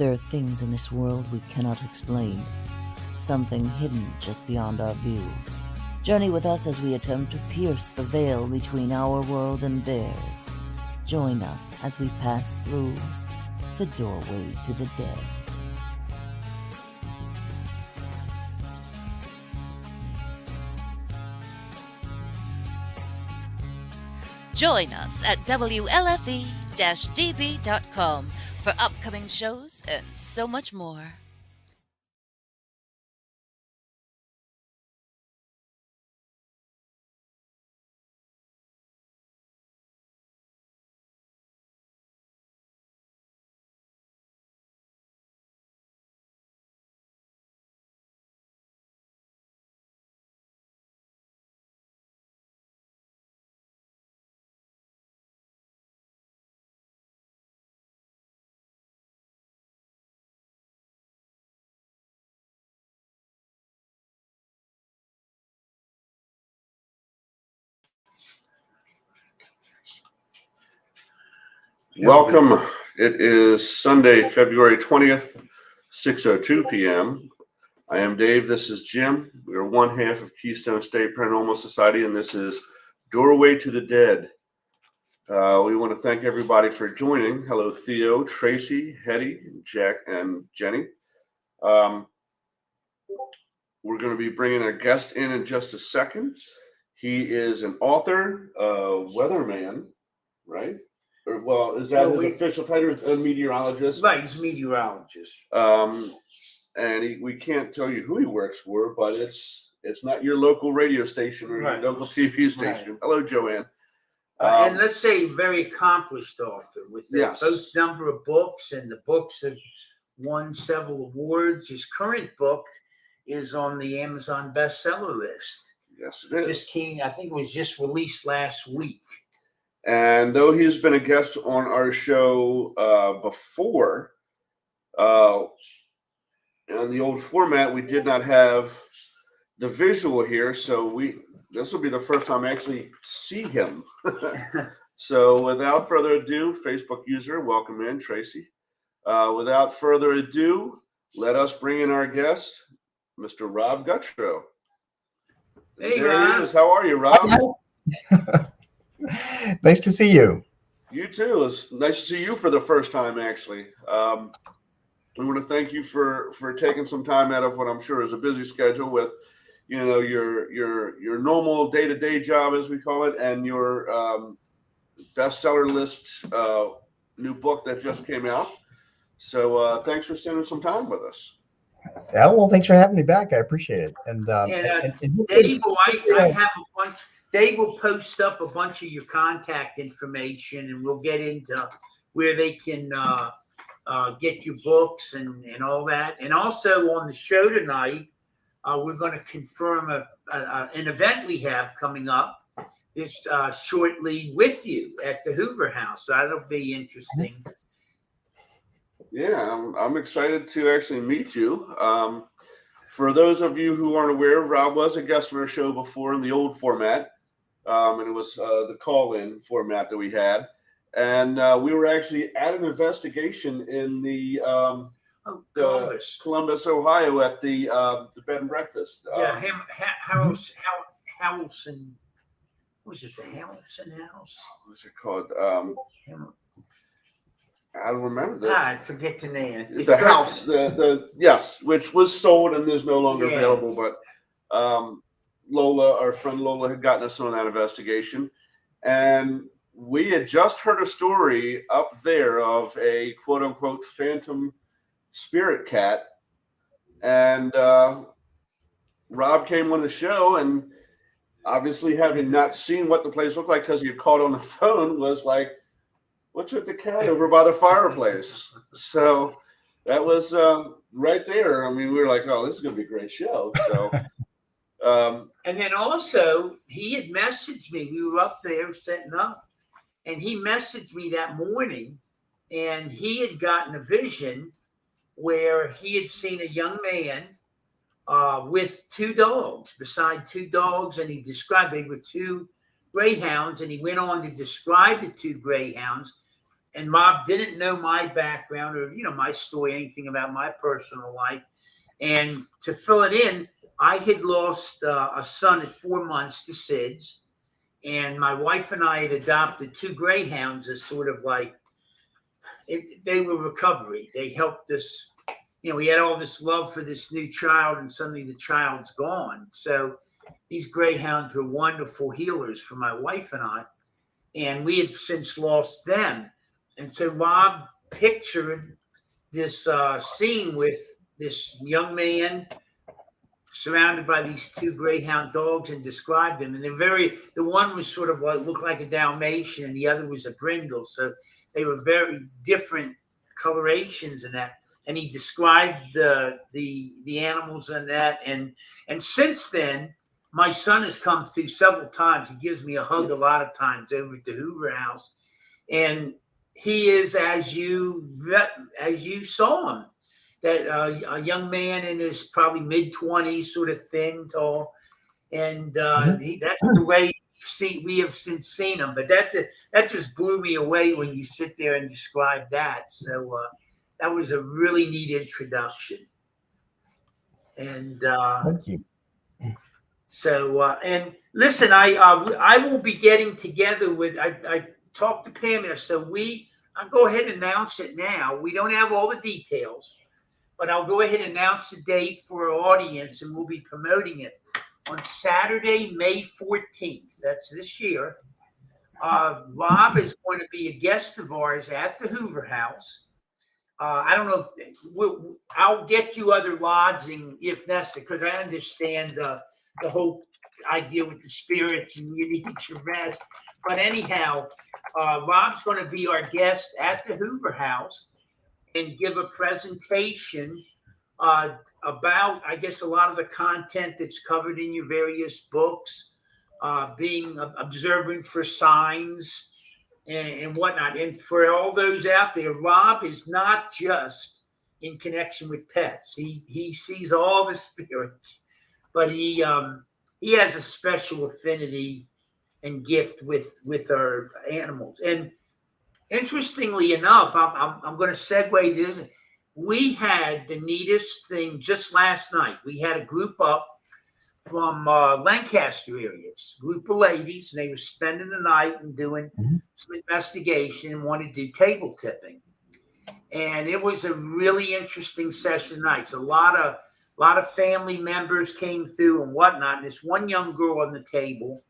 There are things in this world we cannot explain, something hidden just beyond our view. Journey with us as we attempt to pierce the veil between our world and theirs. Join us as we pass through the doorway to the dead. Join us at WLFE-DB.com for upcoming shows and so much more. Welcome. It is Sunday, February 20th, 6:02 p.m. I am Dave. This is Jim. We are one half of Keystone State Paranormal Society, and this is Doorway to the Dead. We want to thank everybody for joining. Hello, Theo, Tracy, Hetty, Jack, and Jenny. We're going to be bringing a guest in just a second. He is an author, weatherman, right? Or, well, is that his official title? A meteorologist? Right, he's a meteorologist. And we can't tell you who he works for, but it's not your local radio station or your local TV station. Right. Hello, Joanne. And let's say very accomplished author with a both number of books, and the books have won several awards. His current book is on the Amazon bestseller list. Yes, it is. I think it was just released last week. And though he's been a guest on our show before, in the old format, we did not have the visual here, so this will be the first time I actually see him. So without further ado, Facebook user, welcome in, Tracy. Without further ado, let us bring in our guest, Mr. Rob Gutro. Hey, there Rob. he is. How are you, Rob? Nice to see you. You too. It's nice to see you for the first time, actually. We want to thank you for taking some time out of what I'm sure is a busy schedule with, your normal day-to-day job, as we call it, and your bestseller list new book that just came out. So thanks for spending some time with us. Yeah, well, thanks for having me back. I appreciate it. And Dave, I have a bunch. Dave will post up a bunch of your contact information, and we'll get into where they can get your books and all that. And also on the show tonight, we're going to confirm an event we have coming up this shortly with you at the Hoover House. So that'll be interesting. Yeah, I'm excited to actually meet you. For those of you who aren't aware, Rob was a guest on our show before in the old format. And it was the call-in format that we had. And we were actually at an investigation in the Columbus, Ohio, at the bed and breakfast. Harrelson. Was it the Harrelson House? What's it called? I don't remember I forget the name. The house, yes, which was sold and is no longer available. But Lola, our friend Lola, had gotten us on that investigation, and we had just heard a story up there of a quote unquote phantom spirit cat, and Rob came on the show, and obviously having not seen what the place looked like because he had called on the phone, was like, "What's with the cat over by the fireplace?" So that was right there. I mean, we were like, "Oh, this is going to be a great show." So, and then also he had messaged me. We were up there setting up, and he messaged me that morning, and he had gotten a vision where he had seen a young man with two dogs, beside two dogs, and he described they were two greyhounds, and he went on to describe the two greyhounds. and Rob didn't know my background or, my story, anything about my personal life. And to fill it in, I had lost a son at 4 months to SIDS. And my wife and I had adopted 2 greyhounds as sort of like, they were recovery. They helped us. We had all this love for this new child, and suddenly the child's gone. So these greyhounds were wonderful healers for my wife and I. And we had since lost them. And so Rob pictured this scene with this young man surrounded by these 2 greyhound dogs and described them. And the one was sort of like, looked like a Dalmatian, and the other was a brindle. So they were very different colorations in that. And he described the animals in that. And since then, my son has come through several times. He gives me a hug a lot of times over at the Hoover House. And he is, as you saw him, that a young man in his probably mid-20s, sort of thin, tall. And that's the way we have since seen him. But that just blew me away when you sit there and describe that. So that was a really neat introduction. And Thank you. So, and listen, I will be getting together with, I talked to Pamela, so I'll go ahead and announce it now. We don't have all the details, but I'll go ahead and announce the date for our audience, and we'll be promoting it on Saturday, May 14th. That's this year. Rob is going to be a guest of ours at the Hoover House. I don't know if I'll get you other lodging if necessary, because I understand the whole idea with the spirits and you need to rest. But anyhow, Rob's going to be our guest at the Hoover House and give a presentation about, I guess, a lot of the content that's covered in your various books, being observant for signs and whatnot. And for all those out there, Rob is not just in connection with pets. He sees all the spirits. But he has a special affinity and gift with our animals. And interestingly enough, I'm going to segue this. We had the neatest thing just last night. We had a group up from Lancaster areas, group of ladies, and they were spending the night and doing some investigation and wanted to do table tipping. And it was a really interesting session night. So a lot of family members came through and whatnot. And this one young girl on the table,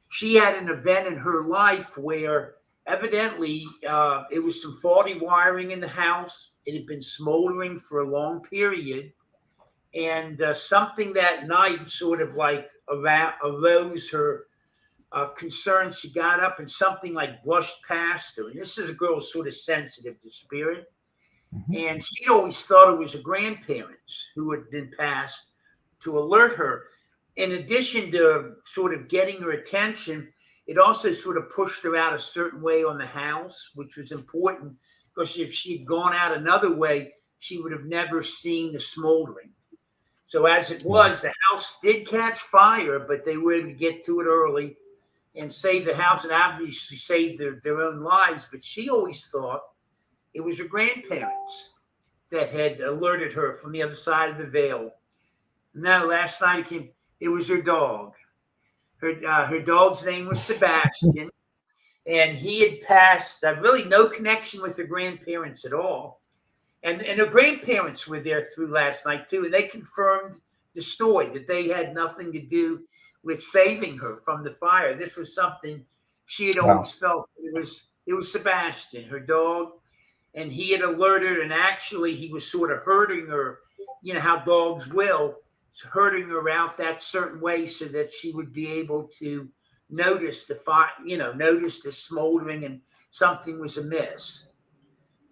she had an event in her life where evidently it was some faulty wiring in the house. It had been smoldering for a long period. And something that night sort of like arose her concern. She got up and something like brushed past her. And this is a girl sort of sensitive to spirit. And she'd always thought it was her grandparents who had been passed to alert her. In addition to sort of getting her attention, it also sort of pushed her out a certain way on the house, which was important because if she had gone out another way, she would have never seen the smoldering. So as it was, the house did catch fire, but they were able to get to it early and save the house and obviously save their own lives. But she always thought it was her grandparents that had alerted her from the other side of the veil. No, last night it was her dog. Her dog's name was Sebastian, and he had passed really no connection with her grandparents at all. And her grandparents were there through last night too, and they confirmed the story that they had nothing to do with saving her from the fire. This was something she had always felt. It was Sebastian, her dog, and he had alerted, and actually he was sort of herding her, you know how dogs will, herding her out that certain way so that she would be able to notice the fire, notice the smoldering and something was amiss.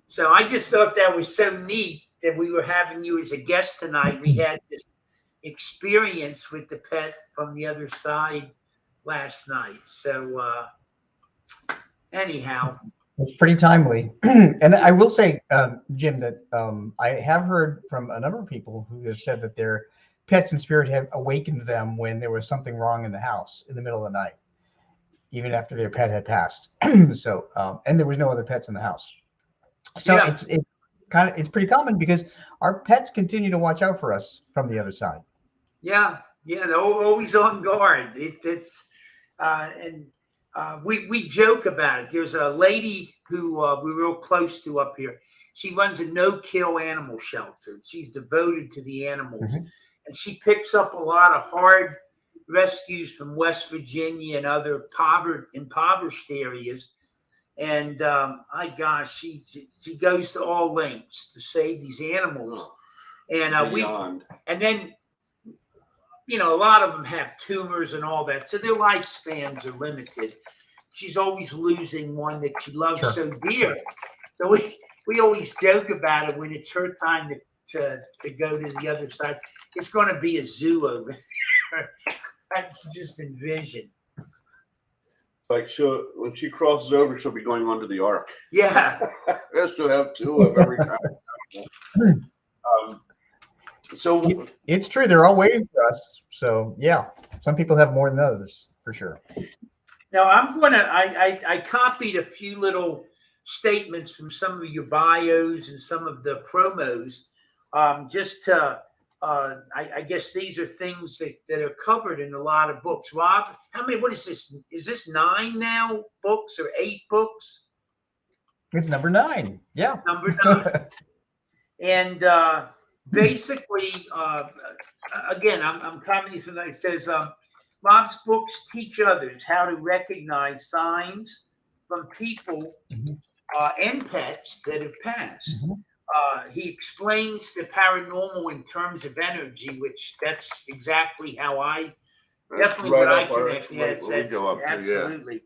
So I just thought that was so neat that we were having you as a guest tonight. We had this experience with the pet from the other side last night. So anyhow. It's pretty timely. And I will say, Jim, that I have heard from a number of people who have said that their pets and spirit have awakened them when there was something wrong in the house in the middle of the night. even after their pet had passed. So, and there was no other pets in the house. So Yeah. it's pretty common because our pets continue to watch out for us from the other side. Yeah, they're always on guard. We joke about it. There's a lady who we're real close to up here. She runs a no-kill animal shelter. She's devoted to the animals, and she picks up a lot of hard rescues from West Virginia and other impoverished areas. And my gosh, she goes to all lengths to save these animals. And then a lot of them have tumors and all that, so their lifespans are limited. She's always losing one that she loves so dear. So we always joke about it when it's her time to go to the other side. It's going to be a zoo over there. I can just envision. Like when she crosses over, she'll be going onto the ark. Yeah. She'll have two of every kind. So it's true. They're all waiting for us. So yeah, some people have more than others for sure. Now I copied a few little statements from some of your bios and some of the promos, just to, I guess these are things that are covered in a lot of books. Rob, what is this? Is this 9 now books or 8 books? It's number 9. Yeah. Number 9. And, basically, again, I'm commenting from that. It says, Rob's books teach others how to recognize signs from people and pets that have passed. He explains the paranormal in terms of energy, which that's exactly how I definitely what I connect. Absolutely.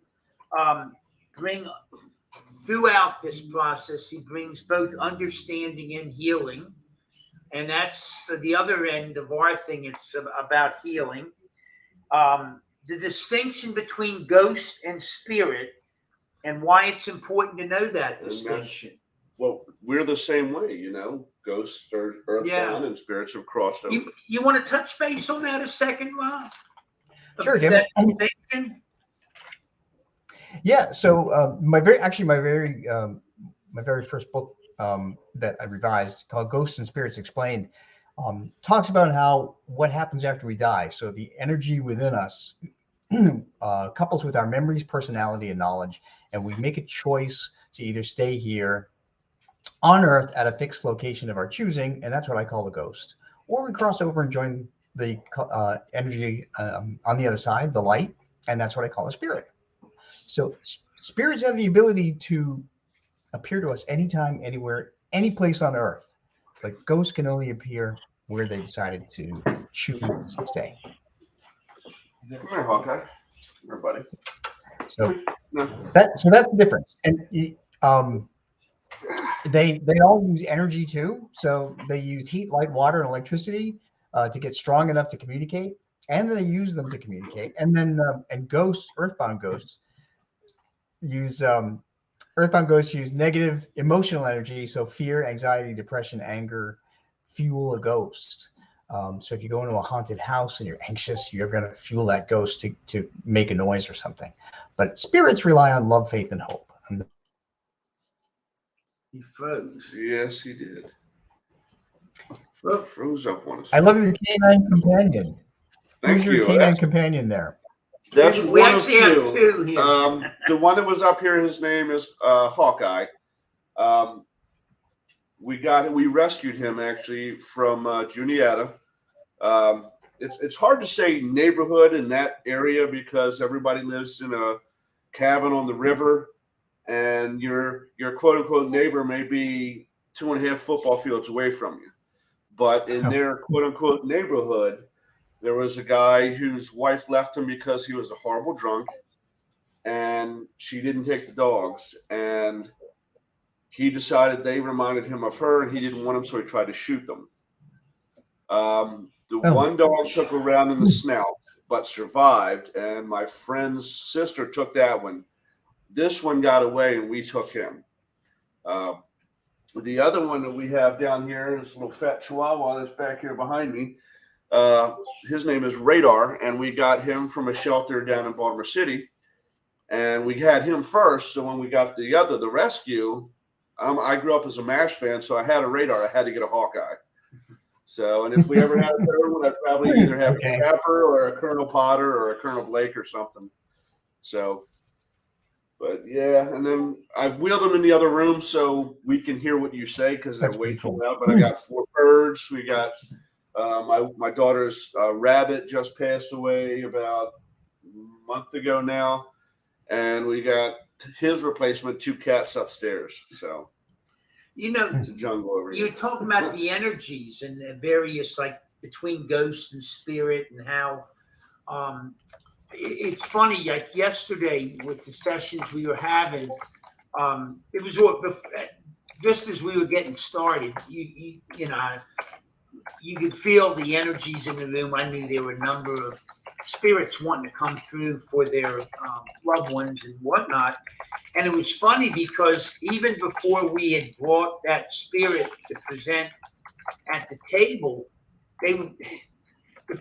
Throughout this process, he brings both understanding and healing. And that's the other end of our thing. It's about healing. The distinction between ghost and spirit and why it's important to know that distinction. Well, we're the same way, Ghosts are earthbound and spirits have crossed over. You want to touch base on that a second, Rob? Sure, Jim. Yeah. So my very first book that I revised, called Ghosts and Spirits Explained, talks about what happens after we die. So the energy within us couples with our memories, personality, and knowledge, and we make a choice to either stay here on Earth at a fixed location of our choosing, and that's what I call the ghost, or we cross over and join the energy on the other side, the light, and that's what I call a spirit. So spirits have the ability to appear to us anytime, anywhere, any place on Earth, but ghosts can only appear where they decided to choose to stay. Come here, Hawkeye. Come here, buddy. So that's the difference. And they all use energy too. So they use heat, light, water, and electricity to get strong enough to communicate, and then they use them to communicate. And then earthbound ghosts use negative emotional energy. So fear, anxiety, depression, anger fuel a ghost. So if you go into a haunted house and you're anxious, you're going to fuel that ghost to make a noise or something. But spirits rely on love, faith, and hope. He froze. Yes, he did. Froze up on us. I love your canine companion. Thank you. Who's your canine companion there? That's we one of actually have 2 here. The one that was up here, his name is Hawkeye. We rescued him actually from Juniata. It's hard to say neighborhood in that area because everybody lives in a cabin on the river, and your quote unquote neighbor may be 2.5 football fields away from you. But in their quote unquote neighborhood, there was a guy whose wife left him because he was a horrible drunk, and she didn't take the dogs, and he decided they reminded him of her, and he didn't want them, so he tried to shoot them. One dog took a round in the snout, but survived, and my friend's sister took that one. This one got away, and we took him. The other one that we have down here is a little fat chihuahua that's back here behind me. His name is Radar, and we got him from a shelter down in Baltimore City. and we had him first. So when we got the rescue, I grew up as a MASH fan, so I had a radar. I had to get a Hawkeye. So, and if we ever had a third one, I'd probably either have a Pepper or a Colonel Potter or a Colonel Blake or something. So, but yeah, and then I've wheeled them in the other room so we can hear what you say because they're way too loud. But I got 4 birds. We got my daughter's rabbit just passed away about a month ago now, and we got his replacement, 2 cats upstairs. So. It's a jungle over here. You're talking about the energies and the various, like between ghost and spirit, and how it's funny. Like yesterday with the sessions we were having, it was just as we were getting started. You know, you could feel the energies in the room. I knew there were a number of spirits wanting to come through for their loved ones and whatnot. And it was funny because even before we had brought that spirit to present at the table, the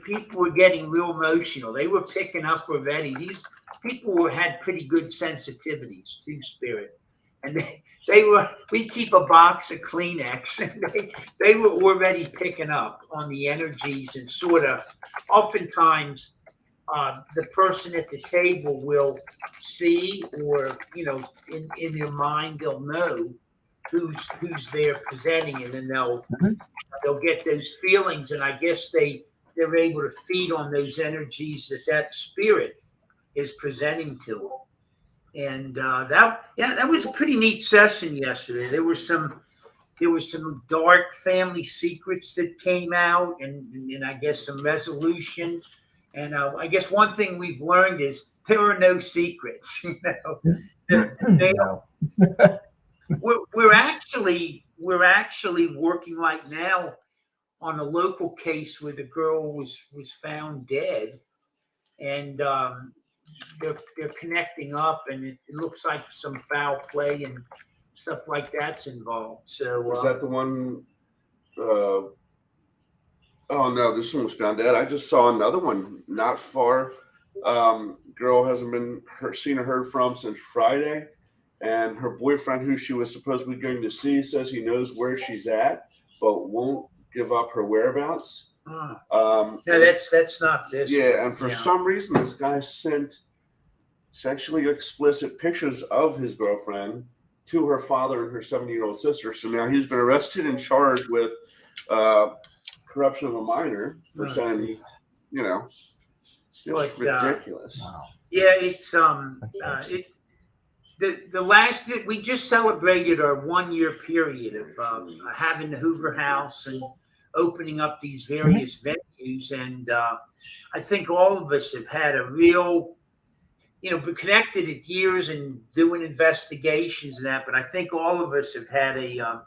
people were getting real emotional. They were picking up already. These people had pretty good sensitivities to spirit. And we keep a box of Kleenex, and they were already picking up on the energies, and sort of oftentimes the person at the table will see, or in their mind they'll know who's there presenting, and then they'll get those feelings, and I guess they're able to feed on those energies that spirit is presenting to them. And that was a pretty neat session yesterday. There were some dark family secrets that came out, and I guess some resolution. And I guess one thing we've learned is there are no secrets. We're actually working right now on a local case where the girl was found dead, and they're connecting up, and it looks like some foul play and stuff like that's involved. So is that the one? Oh no, this one was found dead. I just saw another one not far. Girl hasn't been seen or heard from since Friday, and her boyfriend, who she was supposedly going to see, says he knows where she's at, but won't give up her whereabouts. No, that's not this. Yeah, and for some reason, this guy sent sexually explicit pictures of his girlfriend to her father and her 7-year-old sister. So now he's been arrested and charged with corruption of a minor for saying, it's ridiculous. Wow. Yeah, it's the last we just celebrated our 1-year period of having the Hoover House and opening up these various venues, and I think all of us have had a real, been connected at years and doing investigations and that, but I think all of us have had a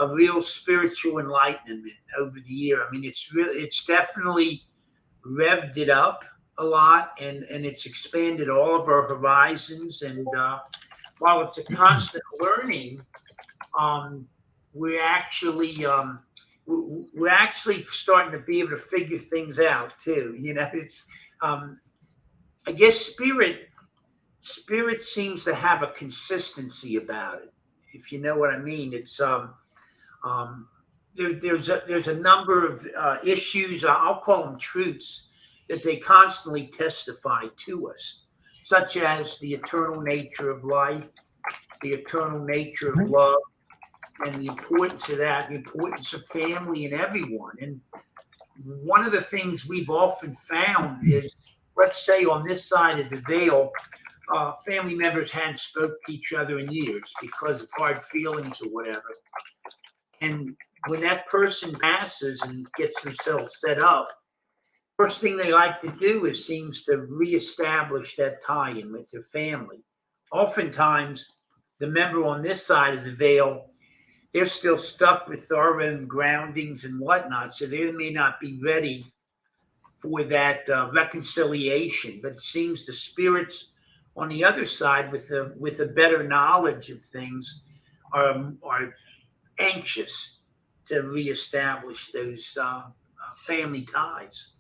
real spiritual enlightenment over the year. I mean, it's definitely revved it up a lot, and it's expanded all of our horizons. And while it's a constant learning, we're actually starting to be able to figure things out too. It's I guess spirit seems to have a consistency about it, if you know what I mean. It's there's a number of issues, I'll call them truths, that they constantly testify to us, such as the eternal nature of life, the eternal nature of love, and the importance of that, the importance of family and everyone. And one of the things we've often found is, let's say on this side of the veil, family members hadn't spoke to each other in years because of hard feelings or whatever. And when that person passes and gets themselves set up, first thing they like to do seems to reestablish that tie-in with their family. Oftentimes, the member on this side of the veil, they're still stuck with our own groundings and whatnot, so they may not be ready for that reconciliation. But it seems the spirits on the other side, with a better knowledge of things, are anxious to reestablish those family ties.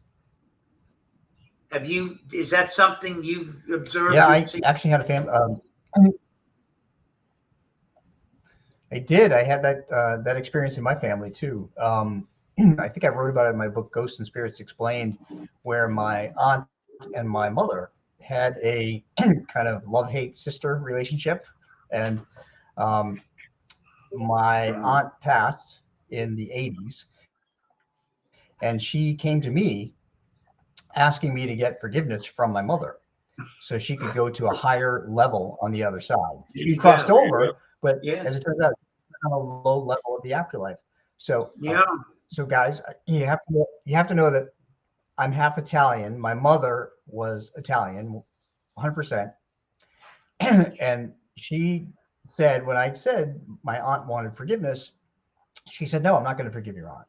Is that something you've observed? Yeah, I actually had a family. I did. I had that experience in my family too. I think I wrote about it in my book, Ghosts and Spirits Explained, where my aunt and my mother had a kind of love-hate sister relationship, and my aunt passed in the 80s, and she came to me asking me to get forgiveness from my mother so she could go to a higher level on the other side. She crossed over, but as it turns out, on a low level of the afterlife. So, so guys, you have to know that I'm half Italian. My mother was Italian, 100%, and she said when I said my aunt wanted forgiveness, she said, "No, I'm not going to forgive your aunt."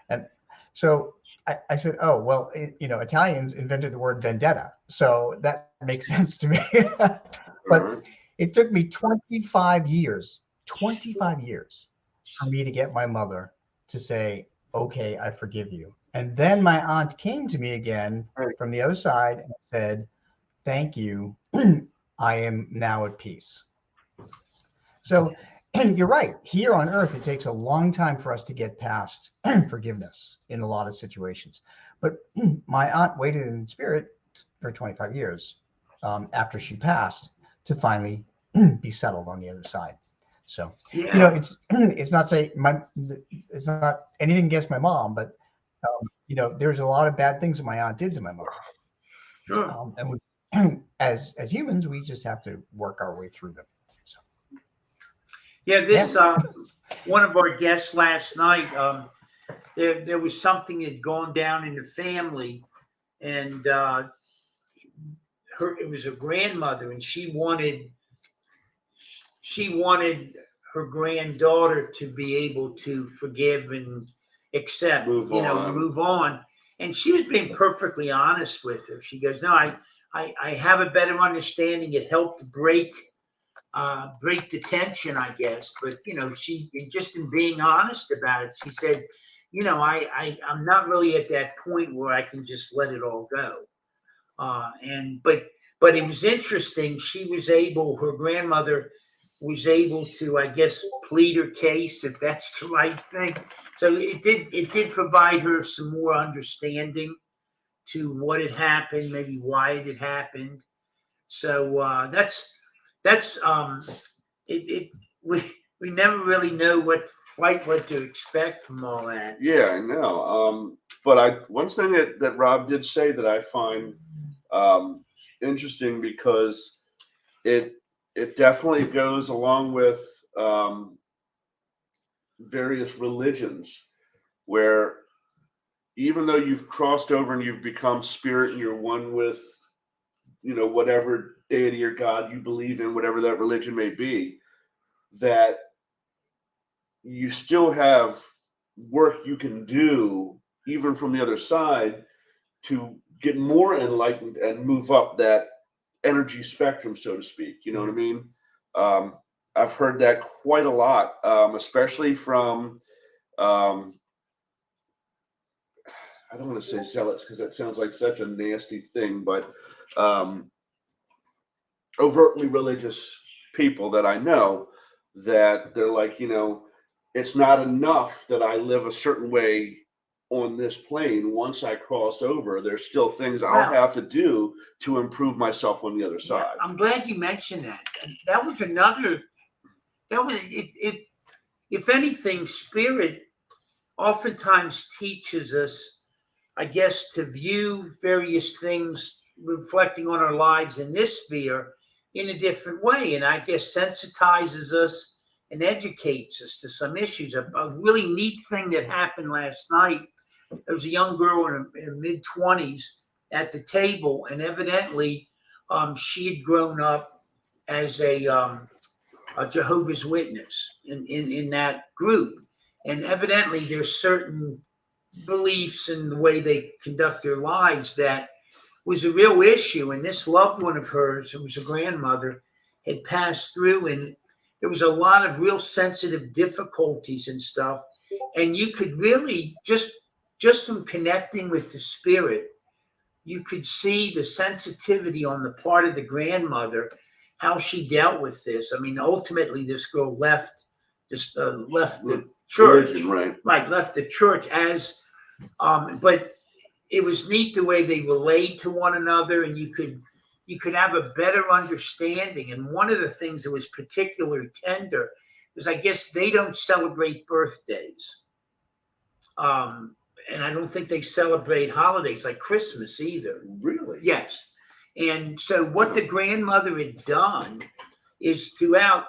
And so I said, "Oh, well, Italians invented the word vendetta, so that makes sense to me." But it took me 25 years for me to get my mother to say, "Okay, I forgive you." And then my aunt came to me again from the other side and said, "Thank you. I am now at peace." So, and you're right. Here on Earth, it takes a long time for us to get past forgiveness in a lot of situations. But my aunt waited in spirit for 25 years after she passed to finally be settled on the other side. So, it's not it's not anything against my mom, but there's a lot of bad things that my aunt did to my mother. Sure. And we, as humans, we just have to work our way through them. So. Yeah, one of our guests last night, there was something that had gone down in the family, and it was her grandmother, and she wanted her granddaughter to be able to forgive and accept, move on. And she was being perfectly honest with her. She goes, "No, I have a better understanding. It helped break the tension, I guess." But she, just in being honest about it, she said, I'm not really at that point where I can just let it all go. But it was interesting. Her grandmother was able to, I guess, plead her case, if that's the right thing. So it did provide her some more understanding to what had happened, maybe why it had happened. So we never really know what to expect from all that. Yeah, I know. But one thing that Rob did say that I find interesting, because it definitely goes along with various religions, where even though you've crossed over and you've become spirit and you're one with whatever deity or God you believe in, whatever that religion may be, that you still have work you can do even from the other side to get more enlightened and move up that energy spectrum, so to speak. You know what I mean? I've heard that quite a lot, especially from I don't want to say zealots, because that sounds like such a nasty thing, but overtly religious people that I know, that they're like, it's not enough that I live a certain way on this plane. Once I cross over, there's still things I'll have to do to improve myself on the other side. I'm glad you mentioned that. That was another. If anything, spirit oftentimes teaches us, I guess, to view various things reflecting on our lives in this sphere in a different way, and I guess sensitizes us and educates us to some issues. A really neat thing that happened last night. There was a young girl in her mid-20s at the table, and evidently she had grown up as a Jehovah's Witness in that group. And evidently there's certain beliefs in the way they conduct their lives that was a real issue. And this loved one of hers, who was a grandmother, had passed through, and there was a lot of real sensitive difficulties and stuff. And you could really just from connecting with the spirit, you could see the sensitivity on the part of the grandmother, how she dealt with this. I mean, ultimately, this girl left the church, Religion, right? Left the church as, but it was neat the way they relayed to one another, and you could have a better understanding. And one of the things that was particularly tender is, I guess they don't celebrate birthdays. And I don't think they celebrate holidays like Christmas either. Really? Yes. And so what the grandmother had done is throughout,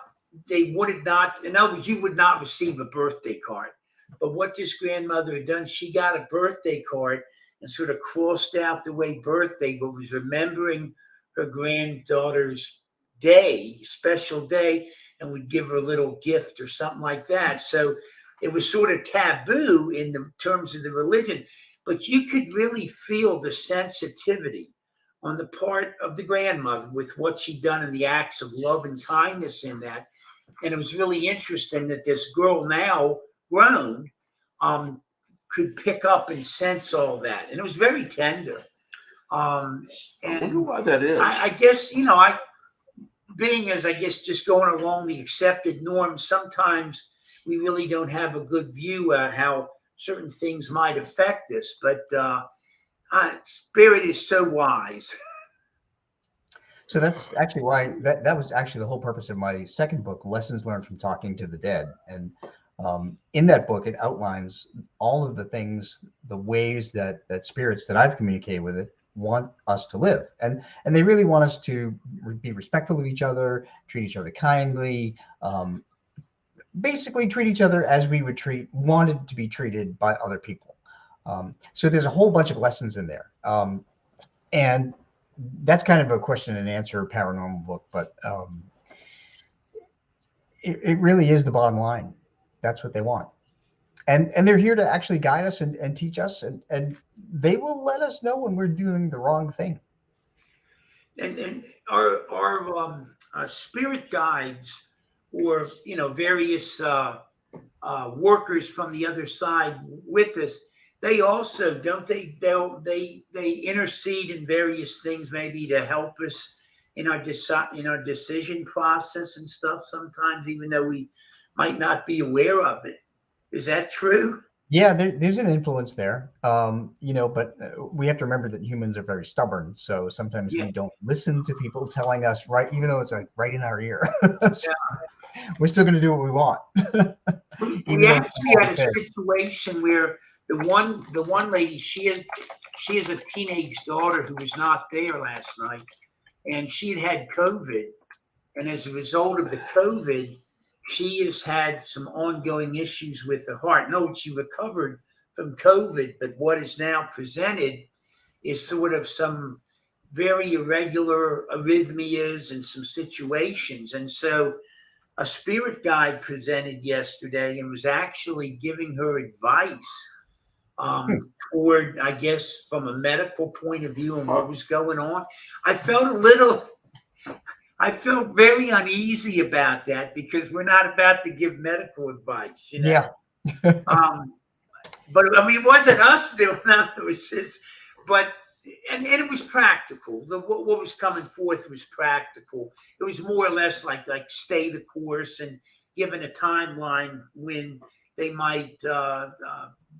they would not, in other words, you would not receive a birthday card. But what this grandmother had done, she got a birthday card and sort of crossed out the way birthday, but was remembering her granddaughter's day, special day, and would give her a little gift or something like that. So it was sort of taboo in the terms of the religion, but you could really feel the sensitivity on the part of the grandmother with what she'd done in the acts of love and kindness in that. And it was really interesting that this girl, now grown, could pick up and sense all that. And it was very tender. I wonder why that is. I guess, being as, I guess, just going along the accepted norms, sometimes we really don't have a good view of how certain things might affect us. But Spirit is so wise. So that's actually why that was actually the whole purpose of my second book, Lessons Learned from Talking to the Dead. And in that book, it outlines all of the things, the ways that spirits that I've communicated with it want us to live. And they really want us to be respectful of each other, treat each other kindly, basically treat each other as we would wanted to be treated by other people. So there's a whole bunch of lessons in there. And that's kind of a question and answer paranormal book, but it really is the bottom line. That's what they want. And they're here to actually guide us and teach us, and they will let us know when we're doing the wrong thing. And our spirit guides, or various workers from the other side with us, they also they intercede in various things, maybe to help us in our decision process and stuff sometimes, even though we might not be aware of it. Is that true? Yeah, there's an influence there, but we have to remember that humans are very stubborn. So sometimes we don't listen to people telling us right, even though it's like right in our ear. So we're still going to do what we want. We actually had a situation where the one lady, she has a teenage daughter who was not there last night, and she had COVID, and as a result of the COVID, she has had some ongoing issues with her heart. No, she recovered from COVID, but what is now presented is sort of some very irregular arrhythmias and some situations. And so a spirit guide presented yesterday and was actually giving her advice toward, I guess, from a medical point of view and what was going on. I felt very uneasy about that, because we're not about to give medical advice, Yeah. But I mean, it wasn't us doing that. It was just, and it was practical. What was coming forth was practical. It was more or less like stay the course and given a timeline when they might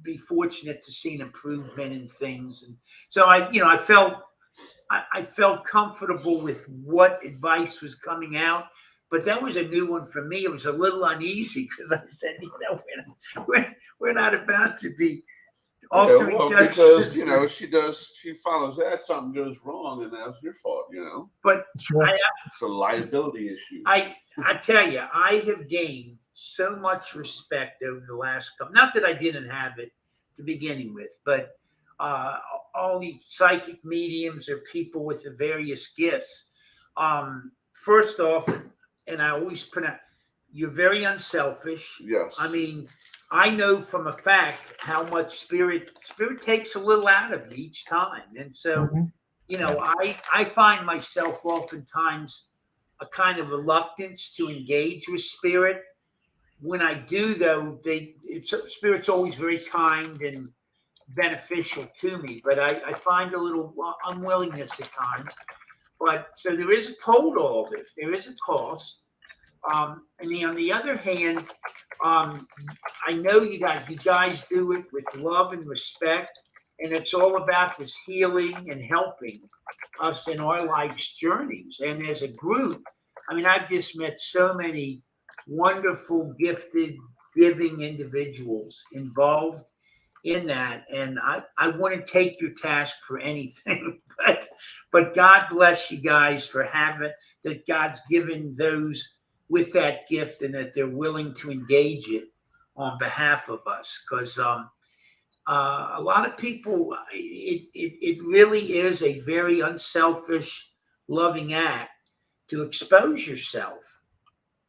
be fortunate to see an improvement in things. And so I felt comfortable with what advice was coming out, but that was a new one for me. It was a little uneasy because I said, we're not about to be altering because she follows that, something goes wrong, and that's your fault, But sure. It's a liability issue. I tell you, I have gained so much respect over the last couple. Not that I didn't have it to beginning with, but all the psychic mediums or people with the various gifts. First off, and I always pronounce, you're very unselfish. Yes. I mean, I know from a fact how much spirit takes a little out of me each time. And so, I find myself oftentimes a kind of reluctance to engage with spirit. When I do, though, spirit's always very kind and beneficial to me, but I find a little unwillingness at times. But so there is a toll to all this. There is a cost. And on the other hand, I know you guys do it with love and respect, and it's all about this healing and helping us in our life's journeys. And as a group, I mean, I've just met so many wonderful, gifted, giving individuals involved in that, and I wouldn't take your task for anything, but God bless you guys for having that. God's given those with that gift, and that they're willing to engage it on behalf of us, because a lot of people, it really is a very unselfish, loving act to expose yourself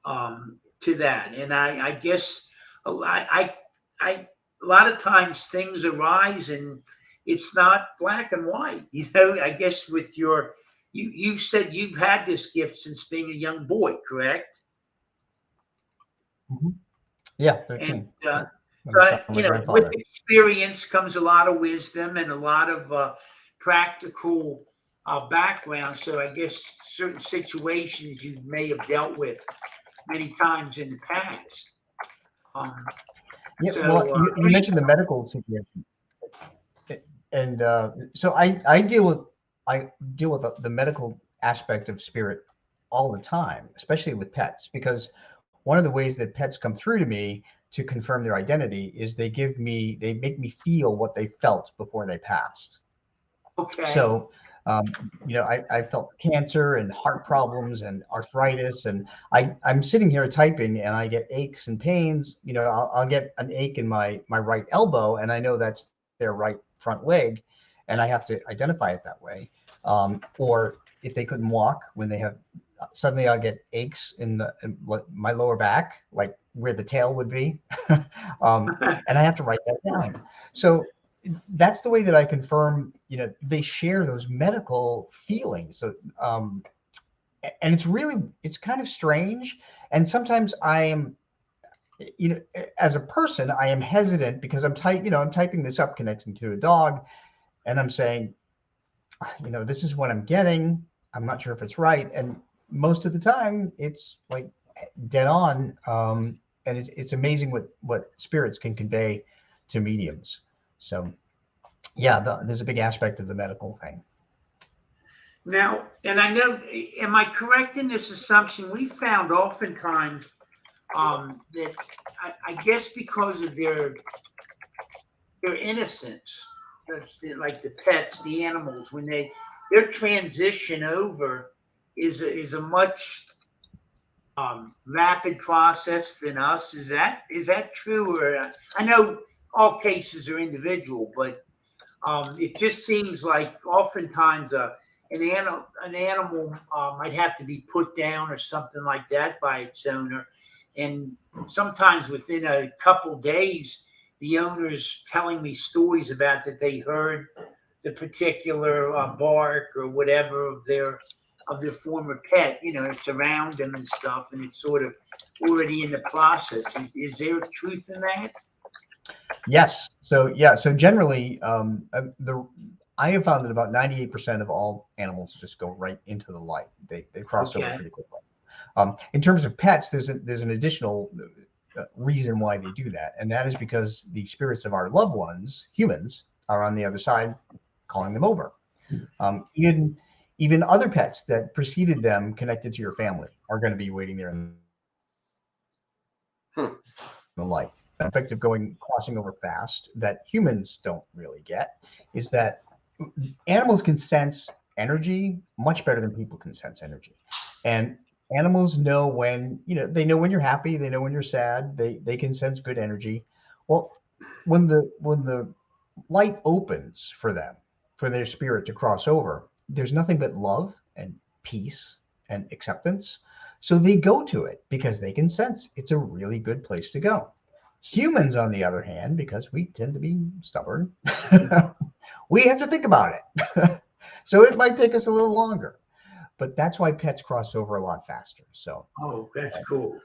to that. And I guess a lot of times things arise and it's not black and white. I guess with you said you've had this gift since being a young boy, correct? Mm-hmm. Yeah. And with experience comes a lot of wisdom and a lot of practical background. So I guess certain situations you may have dealt with many times in the past. Yeah, so, well, you mentioned the medical situation, and so I deal with the medical aspect of spirit all the time, especially with pets, because one of the ways that pets come through to me to confirm their identity is they make me feel what they felt before they passed. Okay. So, I felt cancer and heart problems and arthritis, and I'm sitting here typing and I get aches and pains. I'll get an ache in my right elbow, and I know that's their right front leg, and I have to identify it that way. Or if they couldn't walk, when they have, suddenly I'll get aches in my lower back, like where the tail would be, and I have to write that down. So that's the way that I confirm, they share those medical feelings. So, and it's kind of strange. And sometimes I am, as a person, I am hesitant because I'm typing this up, connecting to a dog, and I'm saying, this is what I'm getting. I'm not sure if it's right. And most of the time it's like dead on. And it's amazing what spirits can convey to mediums. So, yeah, there's a big aspect of the medical thing. Now, and I know, am I correct in this assumption? We found oftentimes that I guess because of their innocence, like the pets, the animals, when their transition over is a much rapid process than us. Is that true? Or I know all cases are individual, but it just seems like oftentimes an animal might have to be put down or something like that by its owner, and sometimes within a couple days, the owner's telling me stories about that they heard the particular bark or whatever of their former pet, it's around them and stuff, and it's sort of already in the process. Is there truth in that? Yes. So generally, I have found that about 98% of all animals just go right into the light. They cross over pretty quickly. In terms of pets, there's an additional reason why they do that, and that is because the spirits of our loved ones, humans, are on the other side, calling them over. Even other pets that preceded them, connected to your family, are going to be waiting there in the light. The effect of crossing over fast that humans don't really get is that animals can sense energy much better than people can sense energy. And animals know when, they know when you're happy, they know when you're sad, they can sense good energy. Well, when the light opens for them, for their spirit to cross over, there's nothing but love and peace and acceptance. So they go to it because they can sense it's a really good place to go. Humans, on the other hand, because we tend to be stubborn, we have to think about it. So it might take us a little longer, but that's why pets cross over a lot faster. So, that's cool.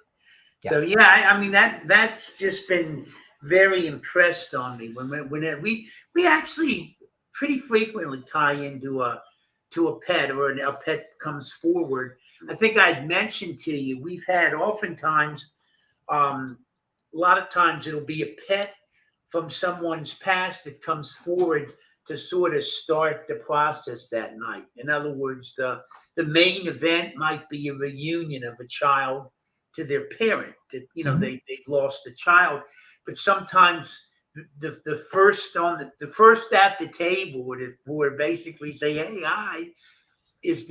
Yeah. So, yeah, I mean, that's just been very impressed on me when we actually pretty frequently tie into a pet, or a pet comes forward. I think I'd mentioned to you, we've had oftentimes, a lot of times it'll be a pet from someone's past that comes forward to sort of start the process that night. In other words, the main event might be a reunion of a child to their parent that, they've lost a child, but sometimes the first at the table would basically say, "Hey, is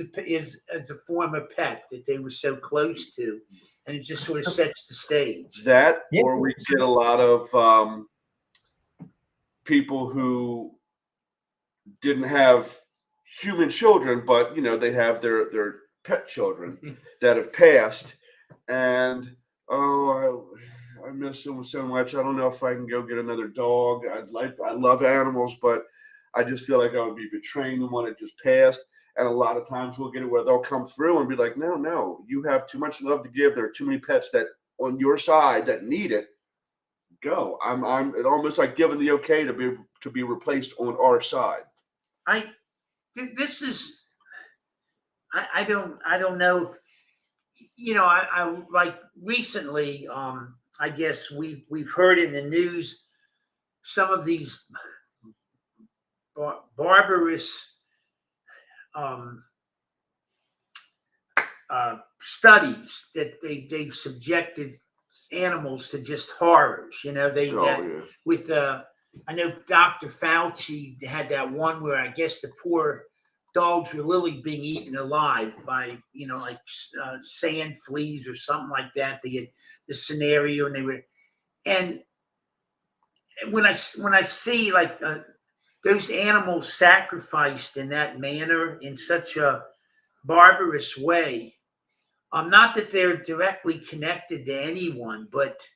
a former pet that they were so close to," and it just sort of sets the stage. That, or we get a lot of people who didn't have human children, but they have their pet children that have passed, and I miss them so much. I don't know if I can go get another dog. I love animals, but I just feel like I would be betraying the one that just passed. And a lot of times we'll get it where they'll come through and be like, no, you have too much love to give. There are too many pets that on your side that need it. Go. I'm it almost like giving the okay to be replaced on our side. I don't know if, I like recently, I guess we've heard in the news some of these barbarous studies that they've subjected animals to just horrors. With I know Dr. Fauci had that one where I guess the poor dogs were literally being eaten alive by, sand fleas or something like that. They get the scenario, and when I see like those animals sacrificed in that manner, in such a barbarous way, not that they're directly connected to anyone, but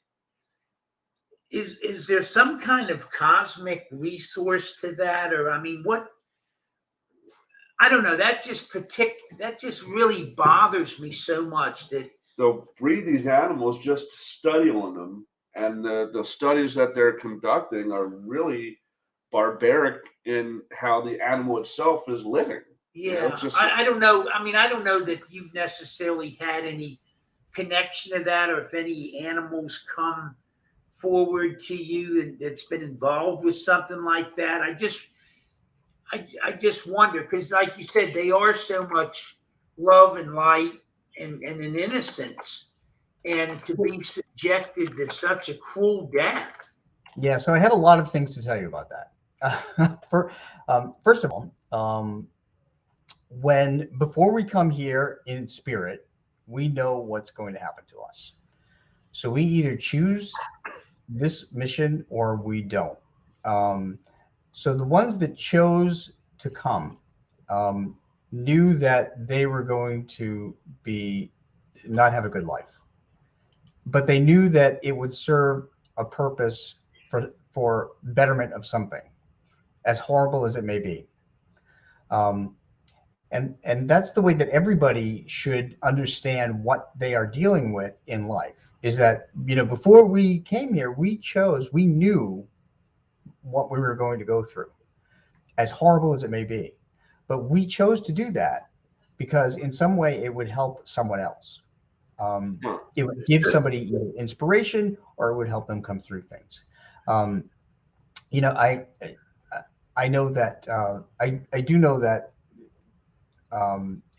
is there some kind of cosmic resource to that? Or, I mean, what? I don't know. That just really bothers me so much that they'll breed these animals just to study on them, and the studies that they're conducting are really barbaric in how the animal itself is living. Yeah, I don't know. I mean, I don't know that you've necessarily had any connection to that, or if any animals come forward to you and that's been involved with something like that. I just wonder, because like you said, they are so much love and light and an innocence, and to be subjected to such a cruel death. Yeah, so I have a lot of things to tell you about that. First of all, before we come here in spirit, we know what's going to happen to us. So we either choose this mission or we don't. So the ones that chose to come knew that they were going to not have a good life, but they knew that it would serve a purpose for betterment of something, as horrible as it may be. And that's the way that everybody should understand what they are dealing with in life, is that, before we came here, we knew what we were going to go through, as horrible as it may be. But we chose to do that because in some way it would help someone else. It would give somebody either inspiration, or it would help them come through things. I know that I do know that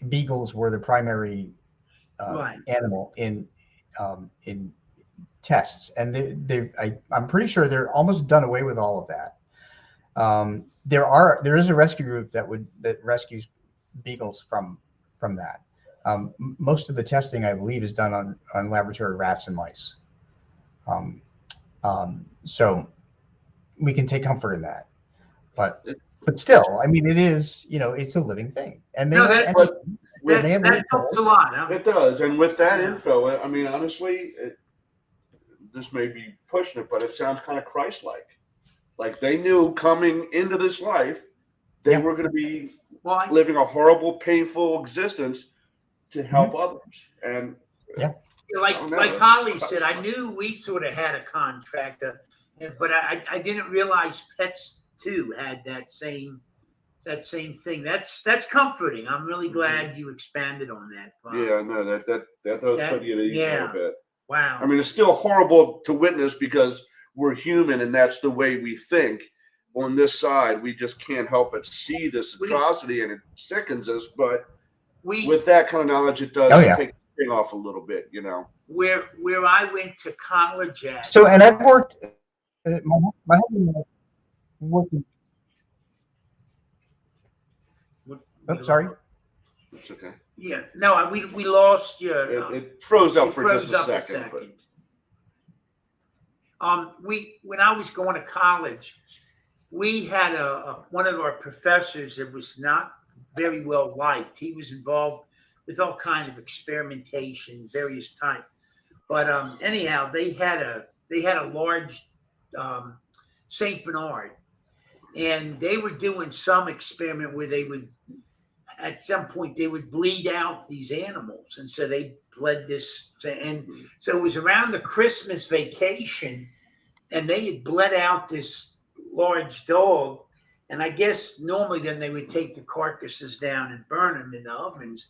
beagles were the primary animal in tests, and I'm pretty sure they're almost done away with all of that. There is a rescue group that rescues beagles from that. Most of the testing, I believe, is done on laboratory rats and mice. So we can take comfort in that, but still, I mean, it is, it's a living thing, and that helps a lot. Huh? It does, and with that info, I mean, honestly, this may be pushing it, but it sounds kind of Christ-like. Like they knew coming into this life, they were going to be living a horrible, painful existence to help others. And like Holly said, I knew we sort of had a contract, But I didn't realize pets too had that same thing. That's comforting. I'm really glad you expanded on that, Bob. Yeah, no, that does put you at ease a little bit. Wow. I mean, it's still horrible to witness because we're human and that's the way we think. On this side, we just can't help but see this atrocity and it sickens us. But with that kind of knowledge, it does take the sting off a little bit, you know. Where I went to college at. So, and I've worked. My husband working. Oh, sorry. It's okay. Yeah, no, we lost you. It froze up for just a second. When I was going to college, we had one of our professors that was not very well liked. He was involved with all kinds of experimentation, various types. But anyhow, they had a large Saint Bernard, and they were doing some experiment where they would, at some point, they would bleed out these animals, and so they bled this, and so it was around the Christmas vacation, and they had bled out this large dog, and I guess normally then they would take the carcasses down and burn them in the ovens.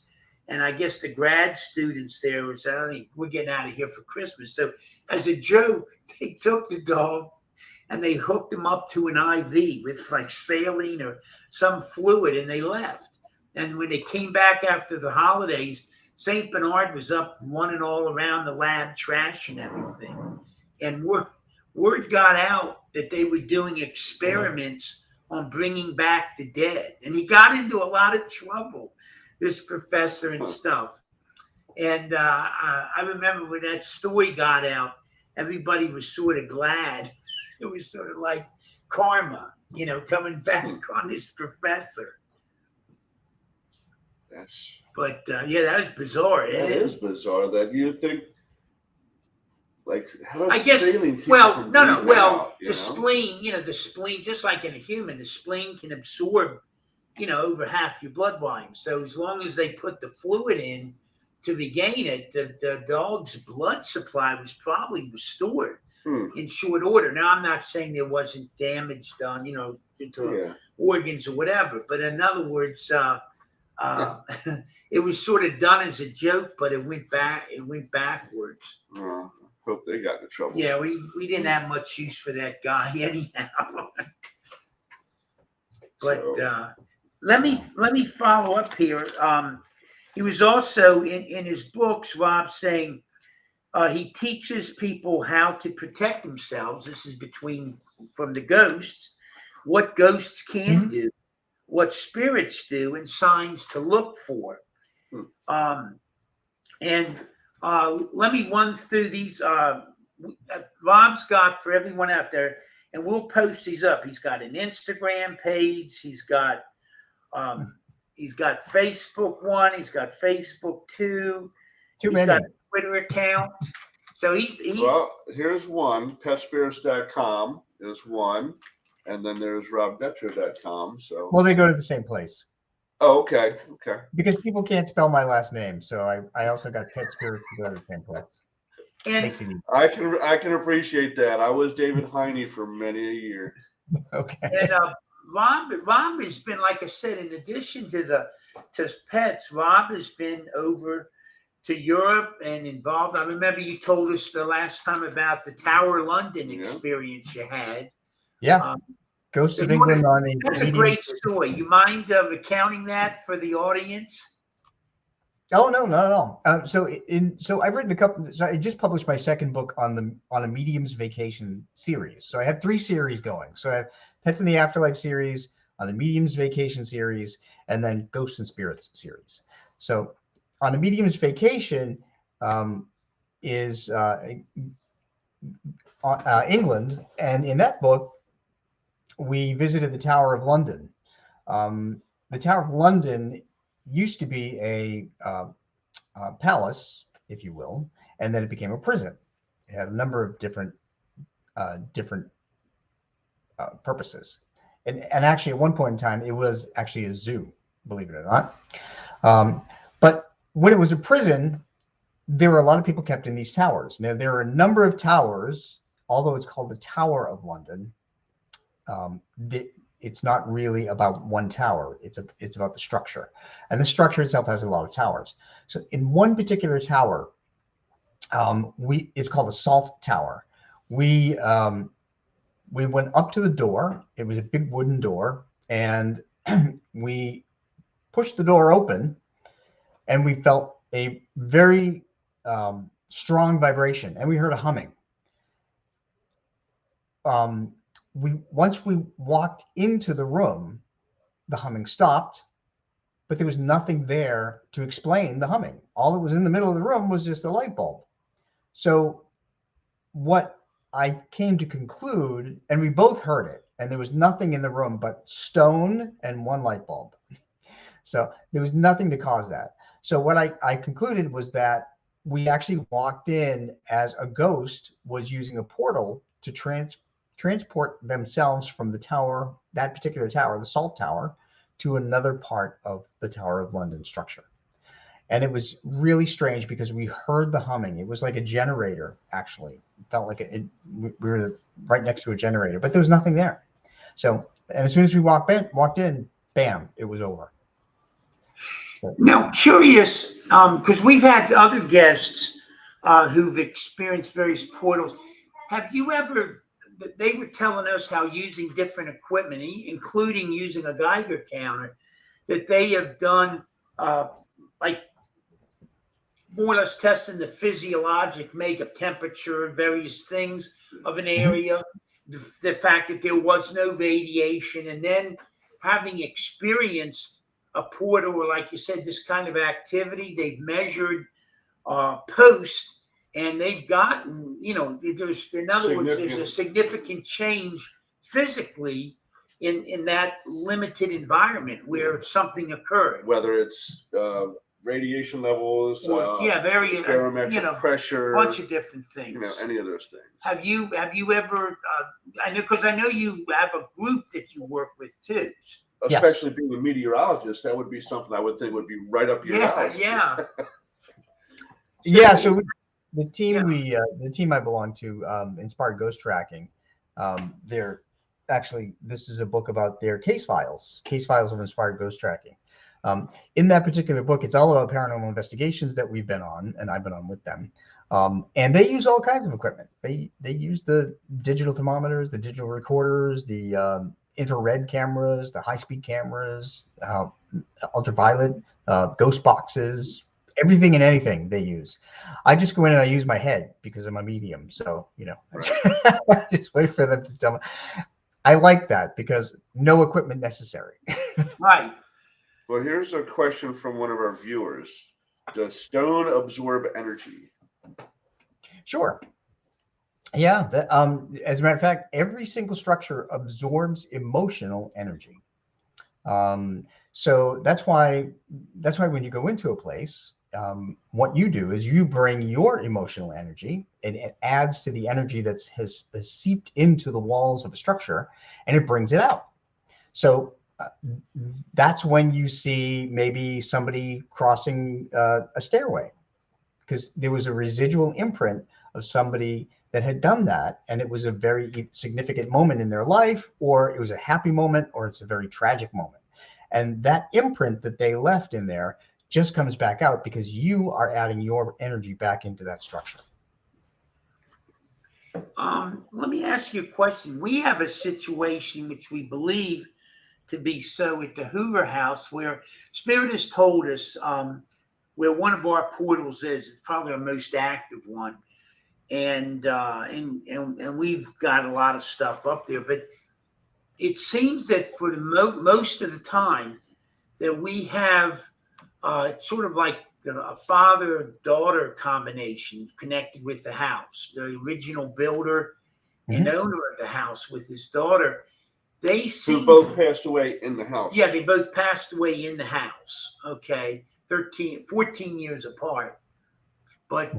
And I guess the grad students there would say, I think we're getting out of here for Christmas. So as a joke, they took the dog and they hooked him up to an IV with like saline or some fluid, and they left. And when they came back after the holidays, St. Bernard was up running all around the lab, trash and everything. And word got out that they were doing experiments on bringing back the dead. And he got into a lot of trouble, this professor and stuff. And I remember when that story got out, everybody was sort of glad. It was sort of like karma, you know, coming back on this professor. But yeah, that was bizarre. That is bizarre that you think, like, how does I guess, saline keep well, from no, bleeding out, the spleen, the spleen, just like in a human, the spleen can absorb, over half your blood volume. So as long as they put the fluid in to regain it, the dog's blood supply was probably restored in short order. Now, I'm not saying there wasn't damage done, to organs or whatever, but in other words, it was sort of done as a joke, but it went backwards. Hope they got in trouble. Yeah, we didn't have much use for that guy anyhow. But let me follow up here. He was also in his books, Rob, saying he teaches people how to protect themselves. This is from the ghosts, what ghosts can do, what spirits do, and signs to look for. And let me run through these. Rob's got for everyone out there, and we'll post these up. He's got an Instagram page. He's got Facebook one. He's got Facebook two. He's got a Twitter account. So he's well. Here's one. Petspirits.com is one, and then there's RobGutro.com. So well, they go to the same place. Oh, okay. Because people can't spell my last name, so I also got Pet Spirits to go to the same place. And I can appreciate that. I was David Heine for many a year. Okay. And Rob has been, like I said, in addition to pets, Rob has been over to Europe and involved. I remember you told us the last time about the Tower London experience you had. Yeah. Ghosts of England on the. That's a great story. You mind recounting that for the audience? Oh no, not at all. So I've written a couple. So I just published my second book on a medium's vacation series. So I have 3 series going. So I have Pets in the Afterlife series, on the medium's vacation series, and then Ghosts and Spirits series. So on a medium's vacation is England, and in that book we visited the Tower of London. The Tower of London used to be a palace, if you will, and then it became a prison. It had a number of different purposes, and actually at one point in time it was actually a zoo, believe it or not. But when it was a prison, there were a lot of people kept in these towers. Now there are a number of towers although it's called the Tower of London, it's not really about one tower. It's about the structure, and the structure itself has a lot of towers. So in one particular tower, it's called the Salt Tower. We went up to the door. It was a big wooden door, and we pushed the door open, and we felt a very strong vibration, and we heard a humming. Once we walked into the room, the humming stopped, but there was nothing there to explain the humming. All that was in the middle of the room was just a light bulb. So what I came to conclude, and we both heard it, and there was nothing in the room but stone and one light bulb. So there was nothing to cause that. So what I concluded was that we actually walked in as a ghost was using a portal to transport themselves from the tower, that particular tower, the Salt Tower, to another part of the Tower of London structure. And it was really strange because we heard the humming. It was like a generator, actually. It felt like we were right next to a generator, but there was nothing there. So, and as soon as we walked in, bam, it was over. So, now, curious, because we've had other guests who've experienced various portals. Have you ever, they were telling us how using different equipment, including using a Geiger counter, that they have done like more or less testing the physiologic makeup, temperature, various things of an area, the fact that there was no radiation, and then having experienced a portal or, like you said, this kind of activity, they've measured post, and they've gotten, there's, in other words, there's a significant change physically in that limited environment where something occurred. Whether it's radiation levels, barometric pressure, a bunch of different things. Any of those things. Have you ever? I know you have a group that you work with too. Especially being a meteorologist, that would be something I would think would be right up your alley. Yeah. So the team I belong to, Inspired Ghost Tracking, they're actually, this is a book about their case files of Inspired Ghost Tracking. In that particular book, it's all about paranormal investigations that we've been on, and I've been on with them. And they use all kinds of equipment. They use the digital thermometers, the digital recorders, the infrared cameras, the high-speed cameras, ultraviolet, ghost boxes, everything and anything they use. I just go in and I use my head because I'm a medium. So, right. I just wait for them to tell me. I like that because no equipment necessary. Right. Well, here's a question from one of our viewers. Does stone absorb energy? Sure. Yeah. As a matter of fact, every single structure absorbs emotional energy. So that's why when you go into a place, what you do is you bring your emotional energy, and it adds to the energy that has seeped into the walls of a structure, and it brings it out. So that's when you see maybe somebody crossing a stairway, because there was a residual imprint of somebody that had done that, and it was a very significant moment in their life, or it was a happy moment, or it's a very tragic moment. And that imprint that they left in there just comes back out because you are adding your energy back into that structure. Let me ask you a question. We have a situation which we believe to be so at the Hoover House, where Spirit has told us where one of our portals is, probably our most active one, and we've got a lot of stuff up there. But it seems that for the most of the time that we have it's sort of like a father-daughter combination connected with the house. The original builder and owner of the house with his daughter, they seem... Who both passed away in the house. Yeah, they both passed away in the house. Okay, 14 years apart. But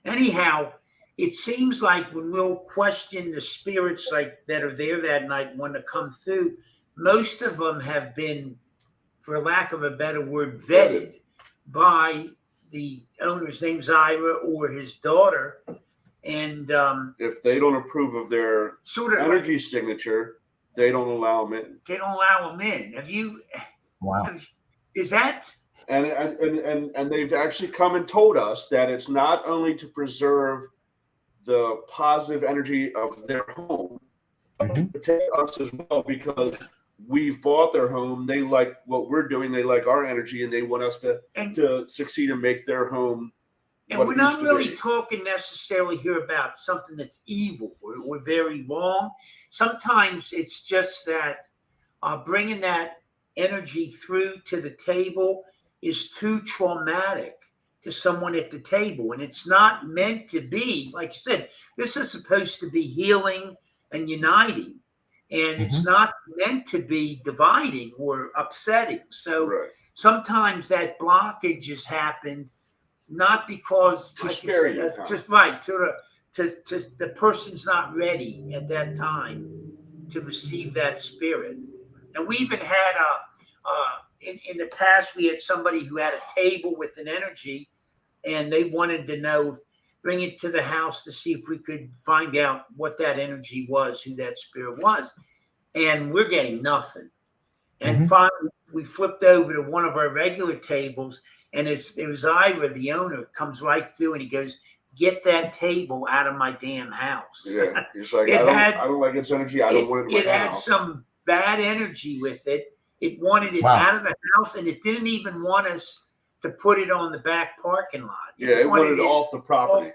anyhow, it seems like when we'll question the spirits that are there that night, when they come through, most of them have been, for lack of a better word, vetted by the owner's name's Ira or his daughter, And if they don't approve of their sort of energy signature, they don't allow them in. they don't allow them in. Have you? Wow. Is that? And they've actually come and told us that it's not only to preserve the positive energy of their home, but to protect us as well, because we've bought their home. They like what we're doing. They like our energy, and they want us to succeed and make their home. And we're not really talking necessarily here about something that's evil or very wrong. Sometimes it's just that bringing that energy through to the table is too traumatic to someone at the table. And it's not meant to be, like you said, this is supposed to be healing and uniting. And it's not meant to be dividing or upsetting. So sometimes that blockage has happened not because to spare you, just right to the person's not ready at that time to receive that spirit. And we even had in the past we had somebody who had a table with an energy, and they wanted to know, bring it to the house to see if we could find out what that energy was, who that spirit was, and we're getting nothing. And finally we flipped over to one of our regular tables. And it was Ira, the owner, comes right through and he goes, "Get that table out of my damn house." Yeah, he's like, I don't like its energy. I don't want it in my house. It had some bad energy with it. It wanted it out of the house, and it didn't even want us to put it on the back parking lot. It wanted it off the property,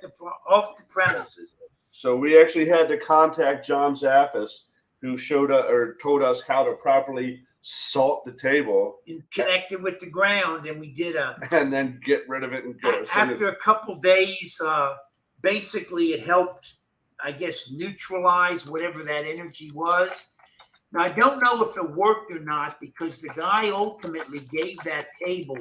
off the premises. So we actually had to contact John Zaffis, who showed us or told us how to properly salt the table and connect it with the ground, and we did and then get rid of it and go. After a couple days, basically it helped, I guess, neutralize whatever that energy was. Now I don't know if it worked or not, because the guy ultimately gave that table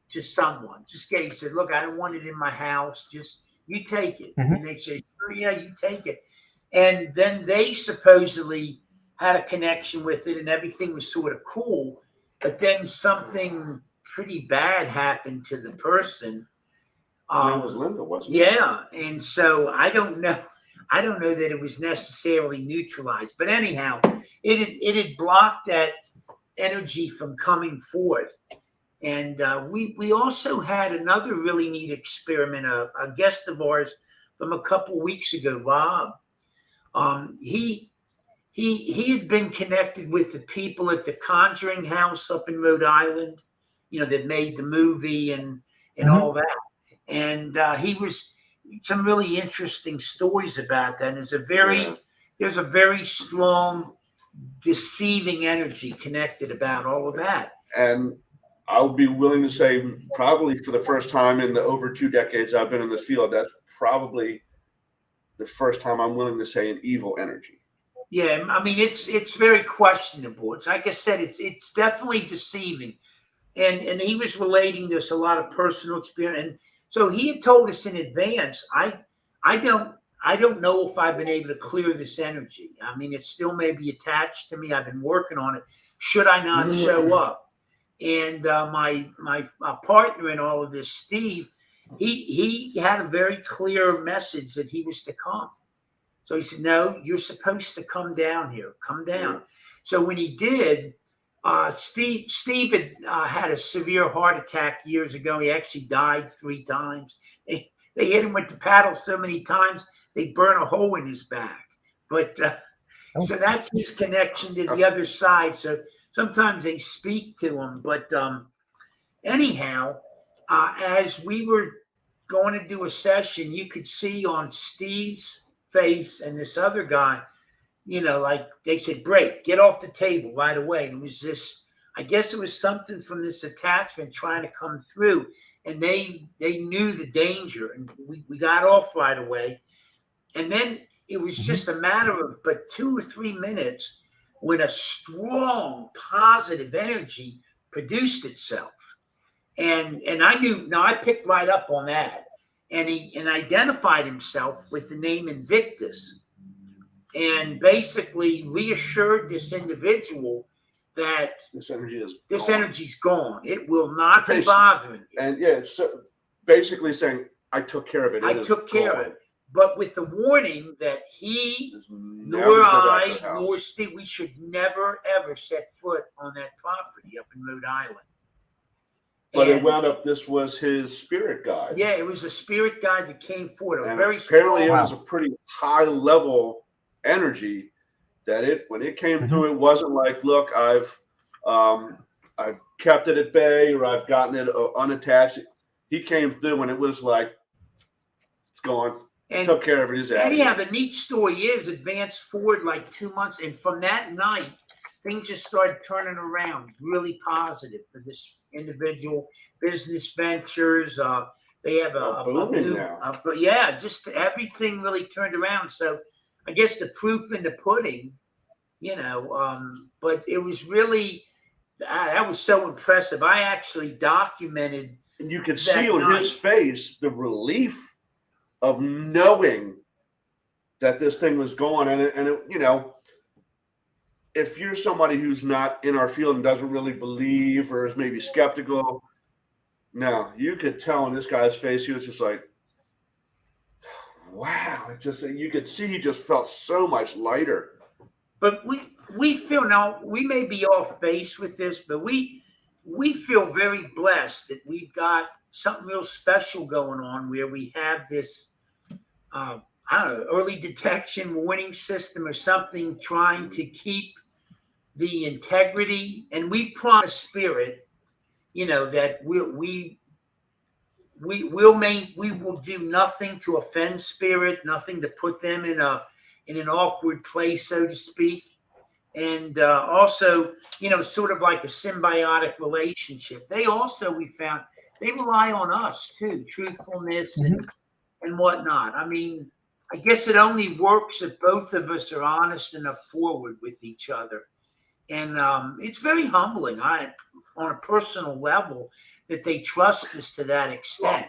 to someone. He said, "Look, I don't want it in my house. Just you take it." And they said, "Sure, yeah, you take it." And then they supposedly had a connection with it, and everything was sort of cool. But then something pretty bad happened to the person. It was Linda, wasn't it? Yeah, and so I don't know that it was necessarily neutralized. But anyhow, it had blocked that energy from coming forth. And we also had another really neat experiment. A guest of ours from a couple weeks ago, Rob. He had been connected with the people at the Conjuring House up in Rhode Island, that made the movie and all that. And he was some really interesting stories about that. And there's a very strong deceiving energy connected about all of that. And I'll be willing to say, probably for the first time in the over 2 decades I've been in this field, that's probably the first time I'm willing to say an evil energy. Yeah, I mean, it's very questionable. It's like I said, it's definitely deceiving. And he was relating this a lot of personal experience. And so he had told us in advance, I don't know if I've been able to clear this energy. I mean, it still may be attached to me. I've been working on it. Should I not show up? And my partner in all of this, Steve, he had a very clear message that he was to come. So he said, "No, you're supposed to come down here. Come down." Yeah. So when he did, Steve had a severe heart attack years ago. He actually died 3 times. They hit him with the paddle so many times, they burn a hole in his back. But so that's his connection to the other side. So sometimes they speak to him. But anyhow, as we were going to do a session, you could see on Steve's face and this other guy, like they said, "Break, get off the table right away." And it was this, I guess it was something from this attachment trying to come through, and they knew the danger, and we got off right away. And then it was just a matter of but 2 or 3 minutes when a strong positive energy produced itself. And I knew, now I picked right up on that. And he identified himself with the name Invictus, and basically reassured this individual that this energy's gone. It will not be bothering you. And so basically saying, I took care of it. I took care of it. but with the warning that he, Just nor never go back to I, the house. nor Steve, we should never, ever set foot on that property up in Rhode Island. But it And, wound up, this was his spirit guide. yeah, it was a spirit guide that came forward. A And very apparently it strong, was a pretty high level energy that when it came through, it wasn't like, look, I've kept it at bay or I've gotten it unattached. He came through and it was like, it's gone. and Took care of it. He's out. anyhow, the neat story is advanced forward like 2 months, and from that night, things just started turning around, really positive for this individual. Business ventures. They have a booming new, now. but yeah, just everything really turned around. So I guess the proof in the pudding, but it was really, that was so impressive. I actually documented. And you could that see on night. his face the relief of knowing that this thing was gone. And it, if you're somebody who's not in our field and doesn't really believe or is maybe skeptical, no, you could tell in this guy's face, he was just like, wow. It just, you could see he just felt so much lighter. But we feel, now we may be off base with this, but we feel very blessed that we've got something real special going on where we have this, I don't know, early detection warning system or something trying to keep the integrity. And we've promised Spirit, that we will do nothing to offend Spirit, nothing to put them in an awkward place, so to speak. And also, sort of like a symbiotic relationship. They also, we found, they rely on us too, truthfulness and whatnot. I mean, I guess it only works if both of us are honest enough forward with each other. And it's very humbling on a personal level that they trust us to that extent.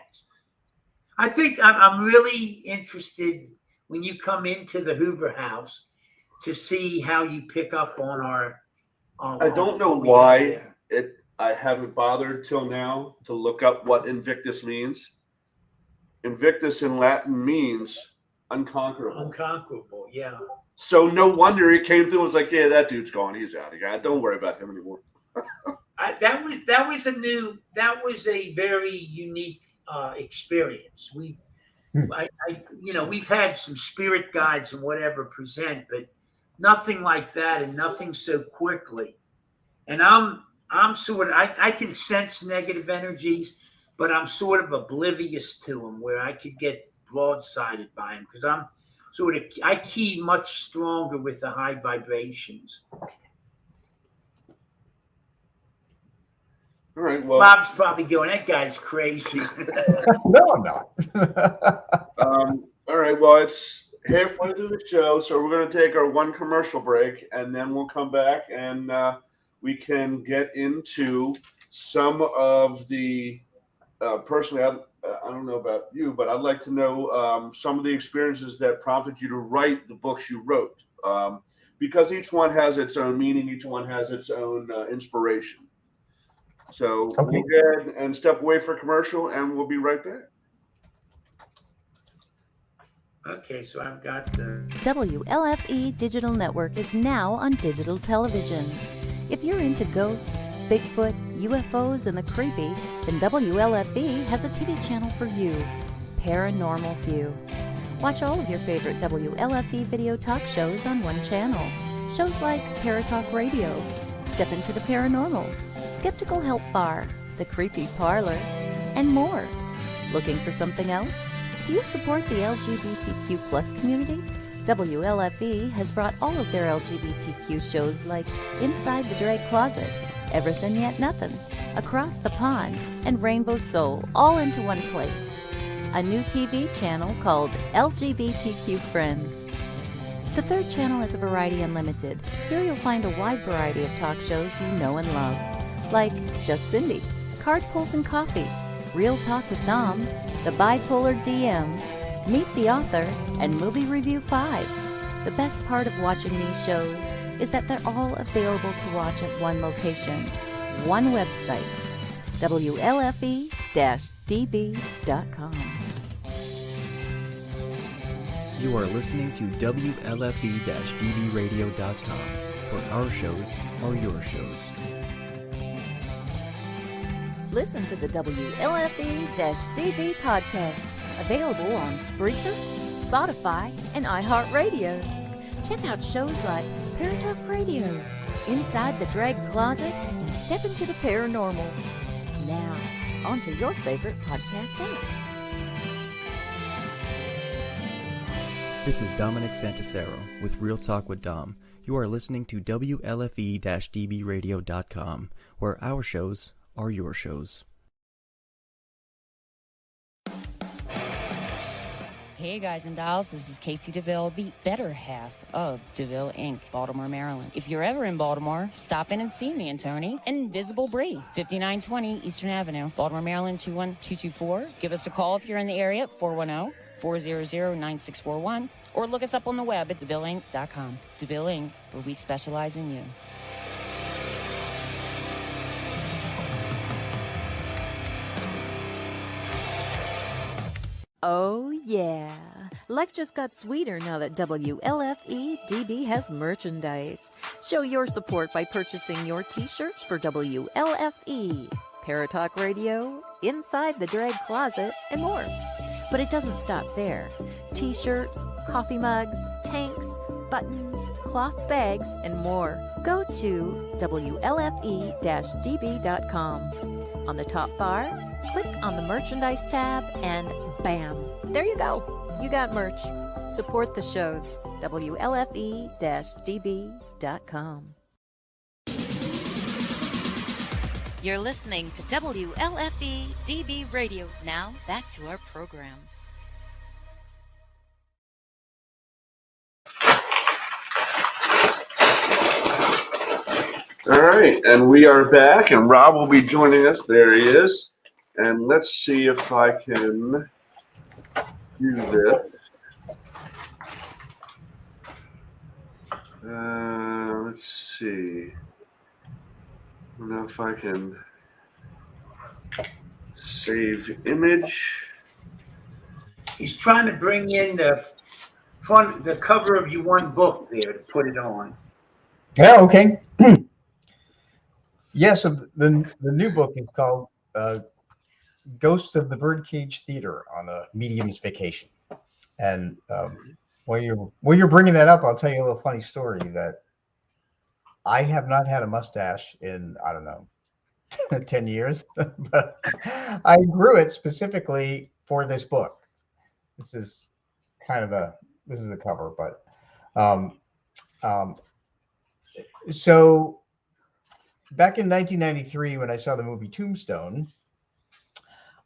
I think I'm really interested when you come into the Hoover House to see how you pick up on our I don't know why I haven't bothered till now to look up what Invictus means. Invictus in Latin means unconquerable. Unconquerable, yeah. So no wonder it came through and was like, yeah, that dude's gone. He's out of here. Don't worry about him anymore. That was a very unique experience. We've had some spirit guides and whatever present, but nothing like that, and nothing so quickly. And I'm sort of, I can sense negative energies, but I'm sort of oblivious to them, where I could get broadsided by them because I key much stronger with the high vibrations. All right. Well, Bob's probably going, that guy's crazy. No, I'm not. all right. Well, it's halfway through the show, so we're going to take our one commercial break, and then we'll come back and we can get into some of the personally, I don't know about you, but I'd like to know some of the experiences that prompted you to write the books you wrote, because each one has its own meaning, each one has its own inspiration. So we'll go ahead and step away for commercial, and we'll be right back. Okay, so I've got the WLFE Digital Network is now on digital television. If you're into ghosts, Bigfoot, UFOs, and the creepy, then WLFE has a TV channel for you, Paranormal View. Watch all of your favorite WLFE video talk shows on one channel. Shows like Paratalk Radio, Step Into the Paranormal, Skeptical Help Bar, The Creepy Parlor, and more. Looking for something else? Do you support the LGBTQ plus community? WLFE has brought all of their LGBTQ shows like Inside the Drag Closet, Everything Yet Nothing, Across the Pond, and Rainbow Soul all into one place. A new TV channel called LGBTQ Friends. The third channel is a Variety Unlimited. Here you'll find a wide variety of talk shows you know and love, like Just Cindy, Card Pulls and Coffee, Real Talk with Dom, The Bipolar DM, Meet the Author, and Movie Review 5. The best part of watching these shows is that they're all available to watch at one location, one website, WLFE-DB.com. You are listening to WLFE-dbradio.com, where our shows are your shows. Listen to the WLFE-DB podcast, available on Spreaker, Spotify, and iHeartRadio. Check out shows like Paratalk Radio, Inside the Drag Closet, and Step into the Paranormal. Now, on to your favorite podcast app. This is Dominic Santasero with Real Talk with Dom. You are listening to WLFE-dbradio.com, where our shows are your shows. Hey guys and dolls, this is Casey DeVille, the better half of DeVille Inc., Baltimore, Maryland. If you're ever in Baltimore, stop in and see me and Tony. Invisible Bree, 5920 Eastern Avenue, Baltimore, Maryland, 21224. Give us a call if you're in the area at 410-400-9641, or look us up on the web at DeVilleInc.com. DeVille Inc., where we specialize in you. Oh, yeah. Life just got sweeter now that WLFE-DB has merchandise. Show your support by purchasing your t-shirts for WLFE, Paratalk Radio, Inside the Drag Closet, and more. But it doesn't stop there. T-shirts, coffee mugs, tanks, buttons, cloth bags, and more. Go to WLFE-DB.com. On the top bar, click on the merchandise tab and bam, there you go. You got merch. Support the shows. WLFE-DB.com. You're listening to WLFE DB Radio. Now, back to our program. All right, and we are back, and Rob will be joining us. There he is. And let's see if I can do this. Let's see. I don't know if I can save image. He's trying to bring in the cover of your one book there to put it on. Yeah, okay. Yeah, so the new book is called Ghosts of the Birdcage Theater on a Medium's Vacation. And while you're bringing that up, I'll tell you a little funny story that I have not had a mustache in, I don't know, 10 years, but I grew it specifically for this book. This is kind of this is the cover, but so back in 1993, when I saw the movie Tombstone,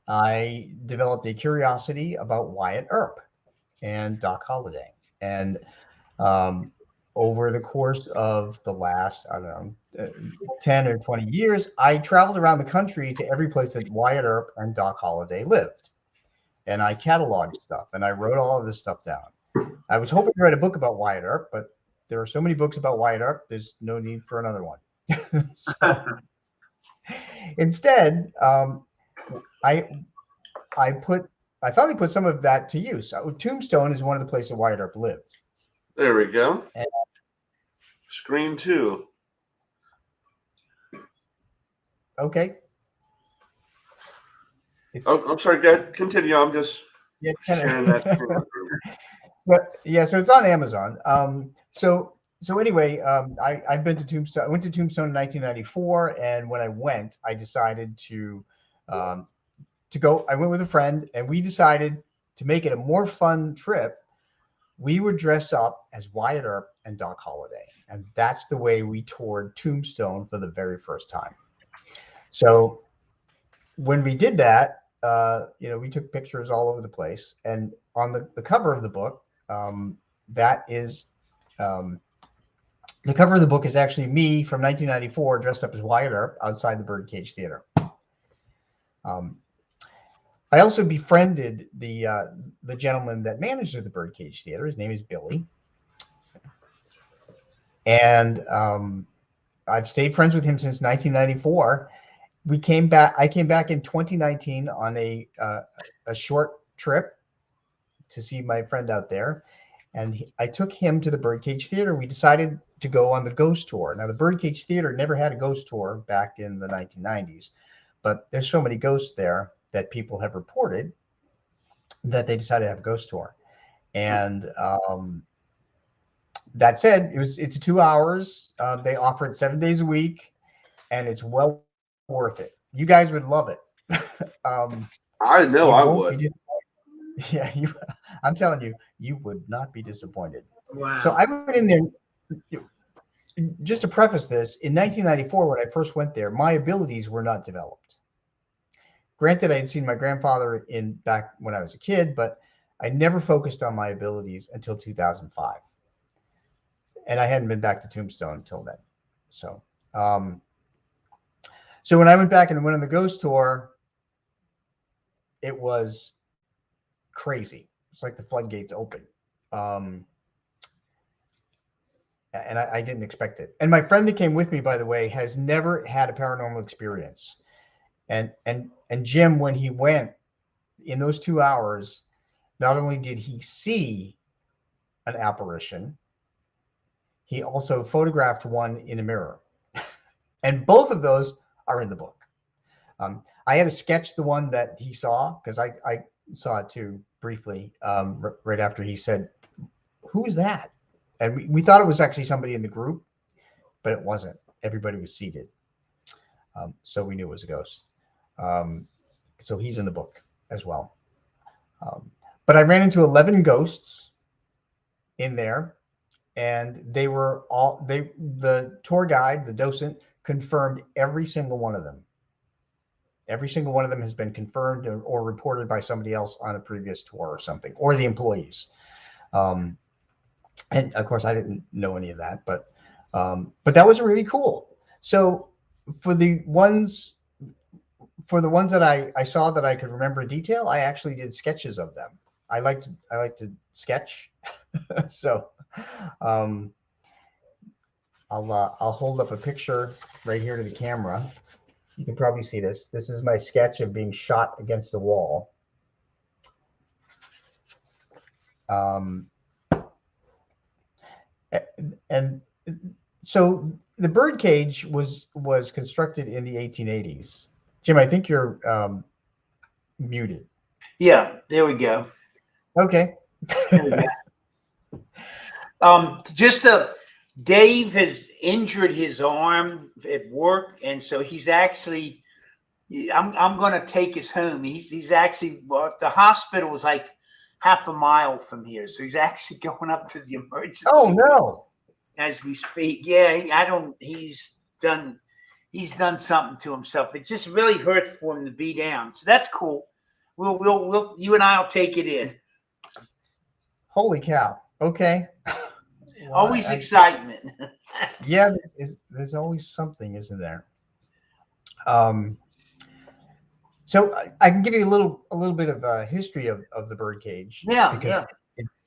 I developed a curiosity about Wyatt Earp and Doc Holliday. And over the course of the last, I don't know, 10 or 20 years, I traveled around the country to every place that Wyatt Earp and Doc Holliday lived. And I cataloged stuff, and I wrote all of this stuff down. I was hoping to write a book about Wyatt Earp, but there are so many books about Wyatt Earp, there's no need for another one. So, instead, I finally put some of that to use. Tombstone is one of the places Wyatt Earp lived. There we go. And, Screen 2. okay. I'm sorry, go ahead. Continue. I'm just sharing that. But yeah, so it's on Amazon. So anyway, I've been to Tombstone. I went to Tombstone in 1994, and when I went, I decided to go. I went with a friend, and we decided to make it a more fun trip. We would dress up as Wyatt Earp and Doc Holliday, and that's the way we toured Tombstone for the very first time. So when we did that, we took pictures all over the place, and on the cover of the book, that is the cover of the book is actually me from 1994 dressed up as Wyatt Earp outside the Birdcage Theater. I also befriended the gentleman that manages the Birdcage Theater. His name is Billy, and I've stayed friends with him since 1994. I came back in 2019 on a short trip to see my friend out there, and I took him to the Birdcage Theater. We decided to go on the ghost tour. Now, the Birdcage Theater never had a ghost tour back in the 1990s, but there's so many ghosts there that people have reported that they decided to have a ghost tour. And that said, it's 2 hours. They offer it 7 days a week, and it's well worth it. You guys would love it. I know I would. Yeah, I'm telling you, you would not be disappointed. Wow. So I went in there. Just to preface this, in 1994, when I first went there, my abilities were not developed. Granted, I had seen my grandfather back when I was a kid, but I never focused on my abilities until 2005. And I hadn't been back to Tombstone until then. So, so when I went back and went on the ghost tour, it was crazy. It's like the floodgates open. And I didn't expect it. And my friend that came with me, by the way, has never had a paranormal experience. And Jim, when he went in those 2 hours, not only did he see an apparition, he also photographed one in a mirror. And both of those are in the book. I had to sketch the one that he saw, because I saw it too briefly, right after he said, "Who is that?" And we thought it was actually somebody in the group, but it wasn't. Everybody was seated. So we knew it was a ghost. So he's in the book as well. But I ran into 11 ghosts in there, and they were all, the tour guide, the docent, confirmed every single one of them. Every single one of them has been confirmed or reported by somebody else on a previous tour or something, or the employees. And of course, I didn't know any of that, but that was really cool. So for the ones that I saw that I could remember in detail, I actually did sketches of them. I like to sketch. So I'll hold up a picture right here to the camera. You can probably see this. This is my sketch of being shot against the wall. And so the birdcage was constructed in the 1880s. Jim, I think you're muted. Yeah, there we go. Okay. Dave has injured his arm at work, and so he's actually. I'm going to take us home. He's actually, the hospital is like half a mile from here, so he's actually going up to the emergency. Oh no! As we speak, yeah, He's done something to himself. It just really hurts for him to be down. So that's cool. We'll you and I'll take it in. Holy cow! Okay. Always excitement. Yeah, there's always something, isn't there? So I can give you a little bit of a history of the birdcage. Yeah, because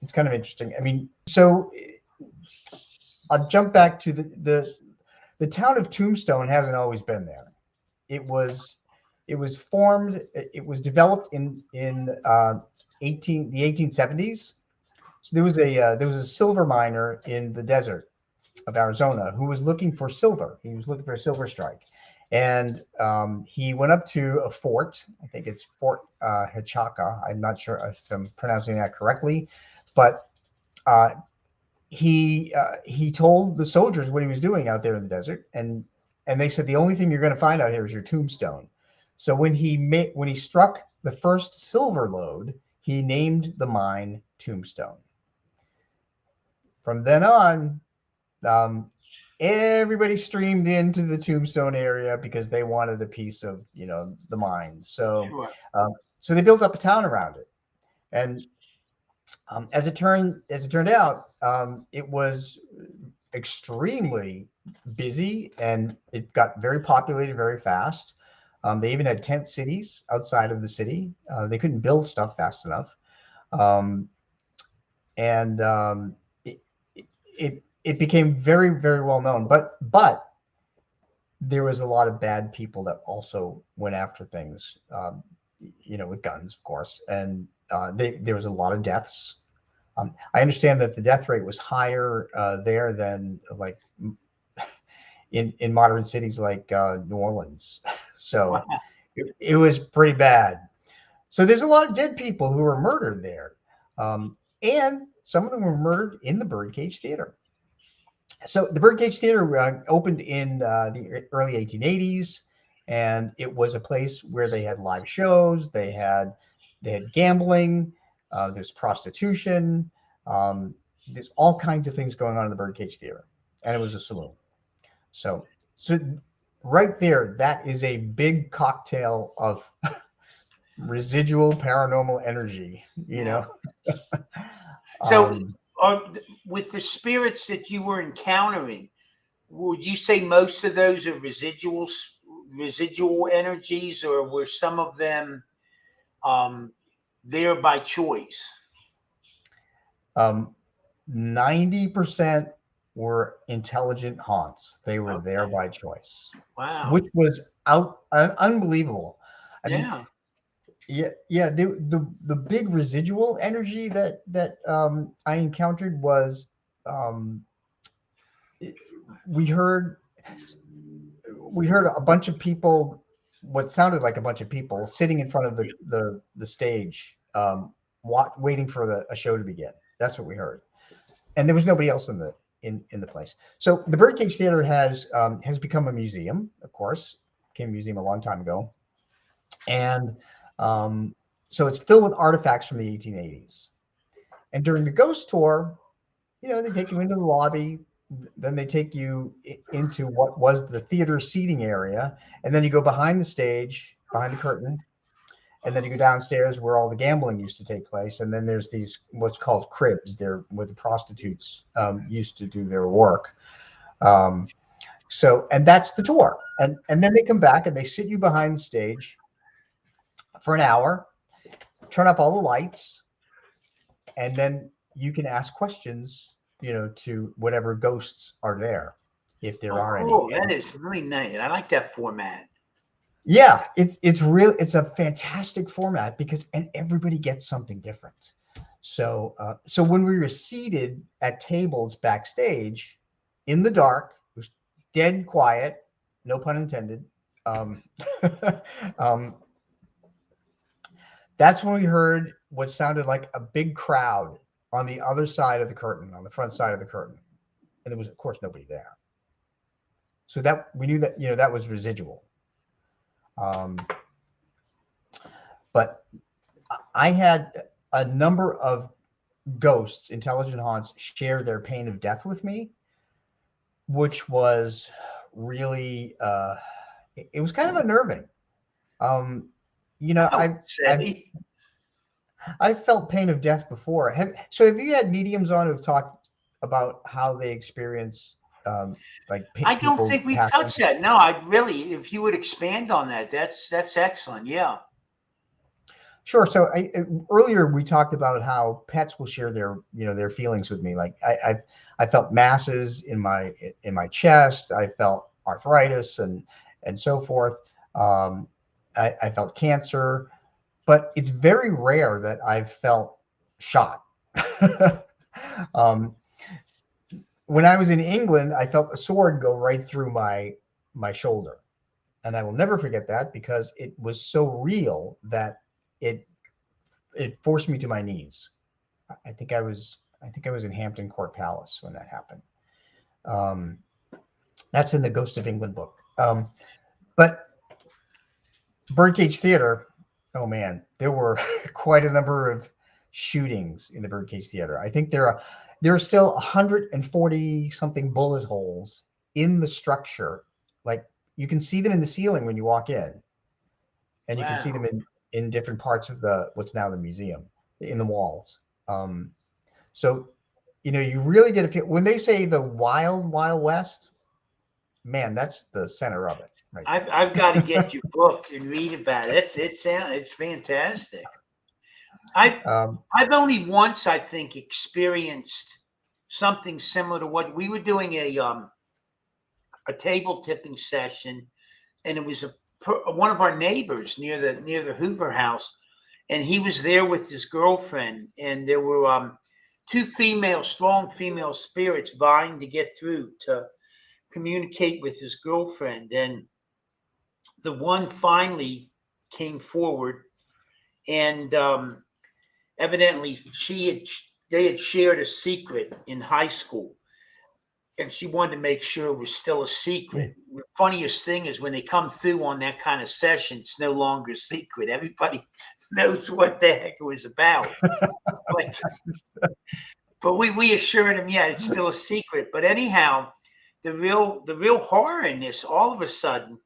it's kind of interesting. I mean, so I'll jump back to the town of Tombstone hasn't always been there. It was formed. It was developed in the 1870s. So there was a silver miner in the desert of Arizona who was looking for silver. He was looking for a silver strike, and he went up to a fort. I think it's Fort Hachaka. I'm not sure if I'm pronouncing that correctly, but he told the soldiers what he was doing out there in the desert, and they said the only thing you're going to find out here is your tombstone. So when he struck the first silver lode, he named the mine Tombstone. From then on, everybody streamed into the Tombstone area because they wanted a piece of the mine. So so they built up a town around it, and as it turned out, it was extremely busy, and it got very populated very fast. They even had tent cities outside of the city. They couldn't build stuff fast enough, and it became very, very well known. But there was a lot of bad people that also went after things, with guns, of course, and there was a lot of deaths. I understand that the death rate was higher there than like in modern cities like New Orleans. So it was pretty bad. So there's a lot of dead people who were murdered there. And some of them were murdered in the Birdcage Theater. So the Birdcage Theater opened in the early 1880s, and it was a place where they had live shows. They had gambling. There's prostitution. There's all kinds of things going on in the Birdcage Theater, and it was a saloon. So right there, that is a big cocktail of residual paranormal energy. You know. So, with the spirits that you were encountering, would you say most of those are residual energies, or were some of them there by choice? 90% were intelligent haunts. They were there by choice. Wow. Which was unbelievable. I mean, yeah. The big residual energy that I encountered was we heard a bunch of people, what sounded like a bunch of people sitting in front of the stage, waiting for a show to begin. That's what we heard, and there was nobody else in the place. So the Birdcage Theater has become a museum. Of course, became a museum a long time ago, and so it's filled with artifacts from the 1880s. And during the ghost tour, they take you into the lobby, then they take you into what was the theater seating area, and then you go behind the stage, behind the curtain, and then you go downstairs where all the gambling used to take place. And then there's these what's called cribs there, where the prostitutes used to do their work. So, and that's the tour. And then they come back and they sit you behind the stage for an hour, turn up all the lights, and then you can ask questions, to whatever ghosts are there, if there are any. Oh, that is really nice. I like that format. Yeah, it's a fantastic format and everybody gets something different. So when we were seated at tables backstage in the dark, it was dead quiet, no pun intended. That's when we heard what sounded like a big crowd on the other side of the curtain, on the front side of the curtain. And there was, of course, nobody there. So that we knew that, that was residual. But I had a number of ghosts, intelligent haunts, share their pain of death with me, which was really, it was kind of unnerving. I've felt pain of death before. Have you had mediums on who've talked about how they experience I don't think we've touched that. No, if you would expand on that, that's excellent. Yeah. Sure. So earlier we talked about how pets will share their feelings with me. Like I felt masses in my chest. I felt arthritis and so forth. I felt cancer, but it's very rare that I've felt shot. When I was in England, I felt a sword go right through my shoulder, and I will never forget that because it was so real that it forced me to my knees. I think I was in Hampton Court Palace when that happened. That's in the Ghost of England book. But Birdcage Theater, oh man, there were quite a number of shootings in the Birdcage Theater. I think there are still 140 something bullet holes in the structure. Like you can see them in the ceiling when you walk in, and you can see them in different parts of what's now the museum, in the walls. So, you really get a feel when they say the Wild West. Man, that's the center of it. Right. I've got to get your book and read about it. It's fantastic. I've only once, I think, experienced something similar to what we were doing a table tipping session, and it was one of our neighbors near the Hoover house, and he was there with his girlfriend, and there were two strong female spirits vying to get through to communicate with his girlfriend. And the one finally came forward, and evidently they had shared a secret in high school, and she wanted to make sure it was still a secret. The funniest thing is when they come through on that kind of session, it's no longer a secret. Everybody knows what the heck it was about. But we assured him, yeah, it's still a secret. But anyhow, the real horror in this, all of a sudden,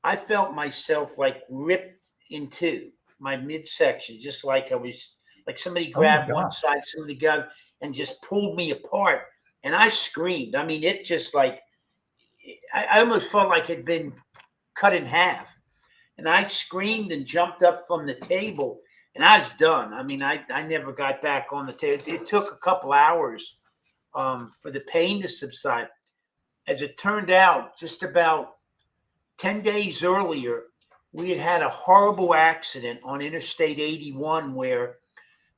I felt myself like ripped in two, my midsection, just like I was, like somebody grabbed one side, somebody got and just pulled me apart. And I screamed. I mean, it just like, I almost felt like it had been cut in half. And I screamed and jumped up from the table, and I was done. I mean, I never got back on the table. It took a couple hours for the pain to subside. As it turned out, just about 10 days earlier, we had a horrible accident on Interstate 81 where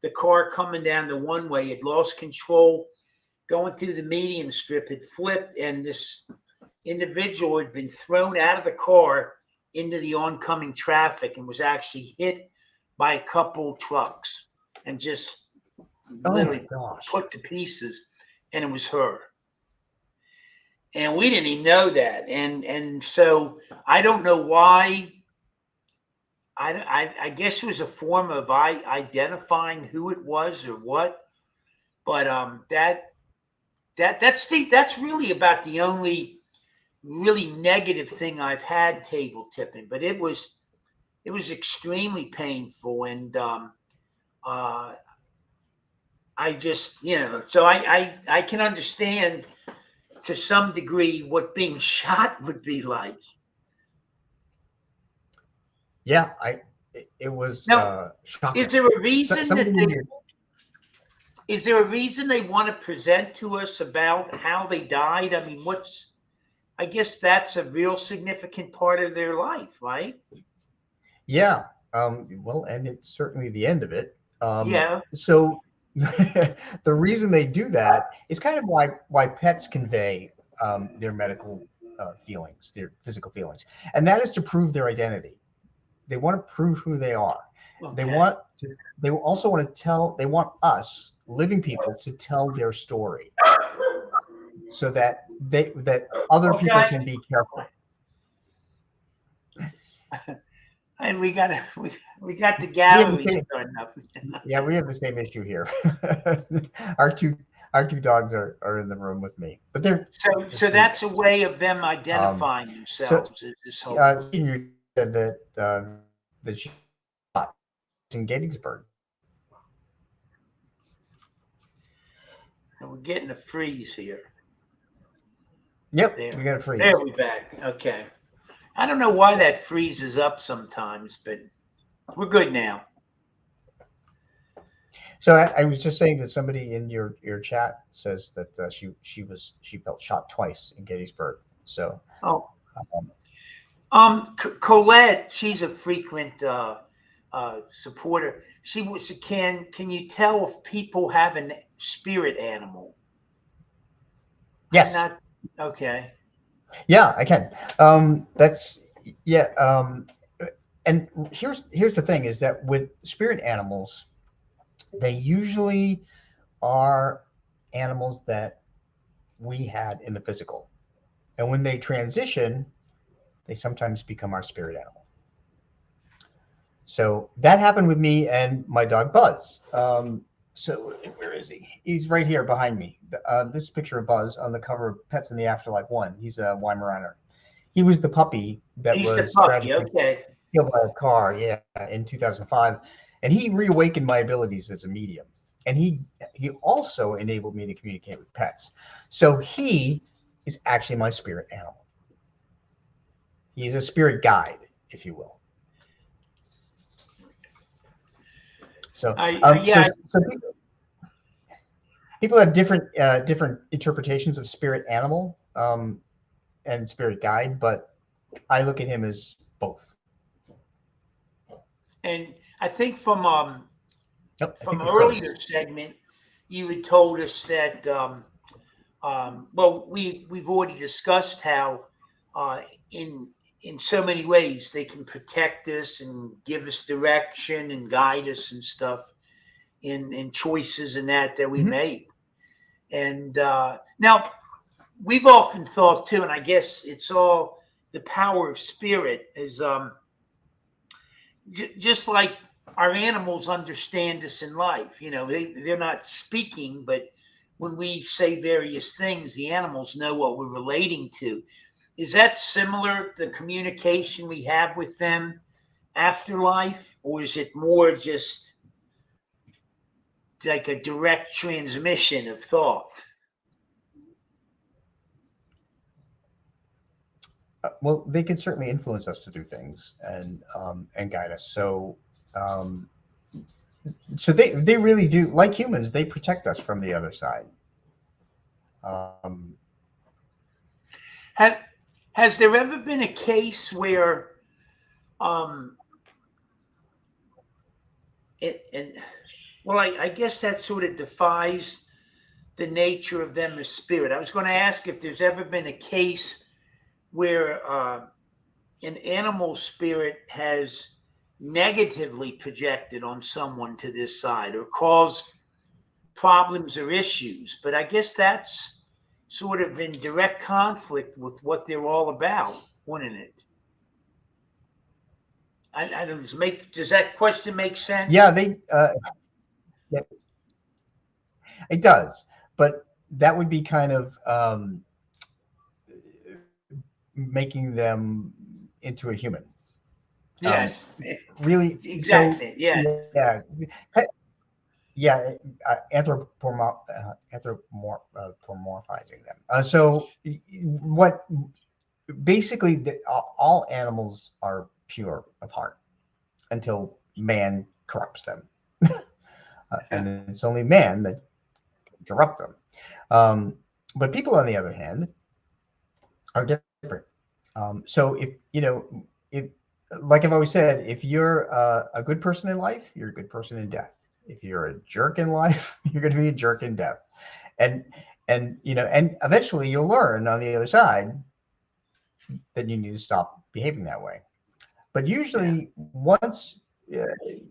the car coming down the one way had lost control, going through the median strip, had flipped, and this individual had been thrown out of the car into the oncoming traffic and was actually hit by a couple trucks and just literally put to pieces, and it was her. And we didn't even know that. And so I don't know why. I guess it was a form of identifying who it was or what. But that's really about the only really negative thing I've had table tipping. But it was extremely painful, and I just, so I can understand to some degree what being shot would be like. Yeah, it was shocking. Is there a reason is there a reason they want to present to us about how they died? I mean, I guess that's a real significant part of their life, right? Yeah. Well, and it's certainly the end of it. Yeah. So the reason they do that is kind of why pets convey their medical feelings, their physical feelings, and that is to prove their identity. They want to prove who they are. Okay. They also want to they want us living people to tell their story so that other people can be careful. And we got the gallery starting up. Yeah, we have the same issue here. Our two dogs are in the room with me, but they're so that's a way of them identifying themselves. You said that she shot in Gettysburg. And we're getting a freeze here. Yep, we got a freeze. There we back. Okay. I don't know why that freezes up sometimes, but we're good now. So I was just saying that somebody in your chat says that she felt shot twice in Gettysburg. So Colette, she's a frequent supporter. She was can you tell if people have a spirit animal? Yes. Okay. Yeah, I can. And here's the thing is that with spirit animals, they usually are animals that we had in the physical. And when they transition, they sometimes become our spirit animal. So that happened with me and my dog Buzz. So where is he? He's right here behind me. This picture of Buzz on the cover of Pets in the Afterlife 1. He's a Weimaraner. He was the puppy that was tragically killed by a car, in 2005. And he reawakened my abilities as a medium. And he also enabled me to communicate with pets. So he is actually my spirit animal. He's a spirit guide, if you will. So, people have different interpretations of spirit animal and spirit guide, but I look at him as both. And I think from earlier segment, you had told us that well, we've already discussed how in so many ways they can protect us and give us direction and guide us and stuff in choices and that we make. And now we've often thought too, and I guess it's all the power of spirit is just like our animals understand us in life. You know, they're not speaking, but when we say various things, the animals know what we're relating to. Is that similar, the communication we have with them after life, or is it more just like a direct transmission of thought? Well, they can certainly influence us to do things and guide us. Um, so they really do, like humans, they protect us from the other side. Has there ever been a case where well, I guess that sort of defies the nature of them as spirit. I was going to ask if there's ever been a case where an animal spirit has negatively projected on someone to this side or caused problems or issues. But I guess that's sort of in direct conflict with what they're all about, wouldn't it? I don't does that question make sense? Yeah, it does, but that would be kind of making them into a human. Yes. Really. Exactly. So, yes. Yeah. Anthropomorphizing them. So what basically all animals are pure of heart until man corrupts them. And it's only man that can corrupt them. But people, on the other hand, are different. So if like I've always said, if you're a good person in life, you're a good person in death. If you're a jerk in life, you're going to be a jerk in death. And eventually you'll learn on the other side that you need to stop behaving that way. But usually once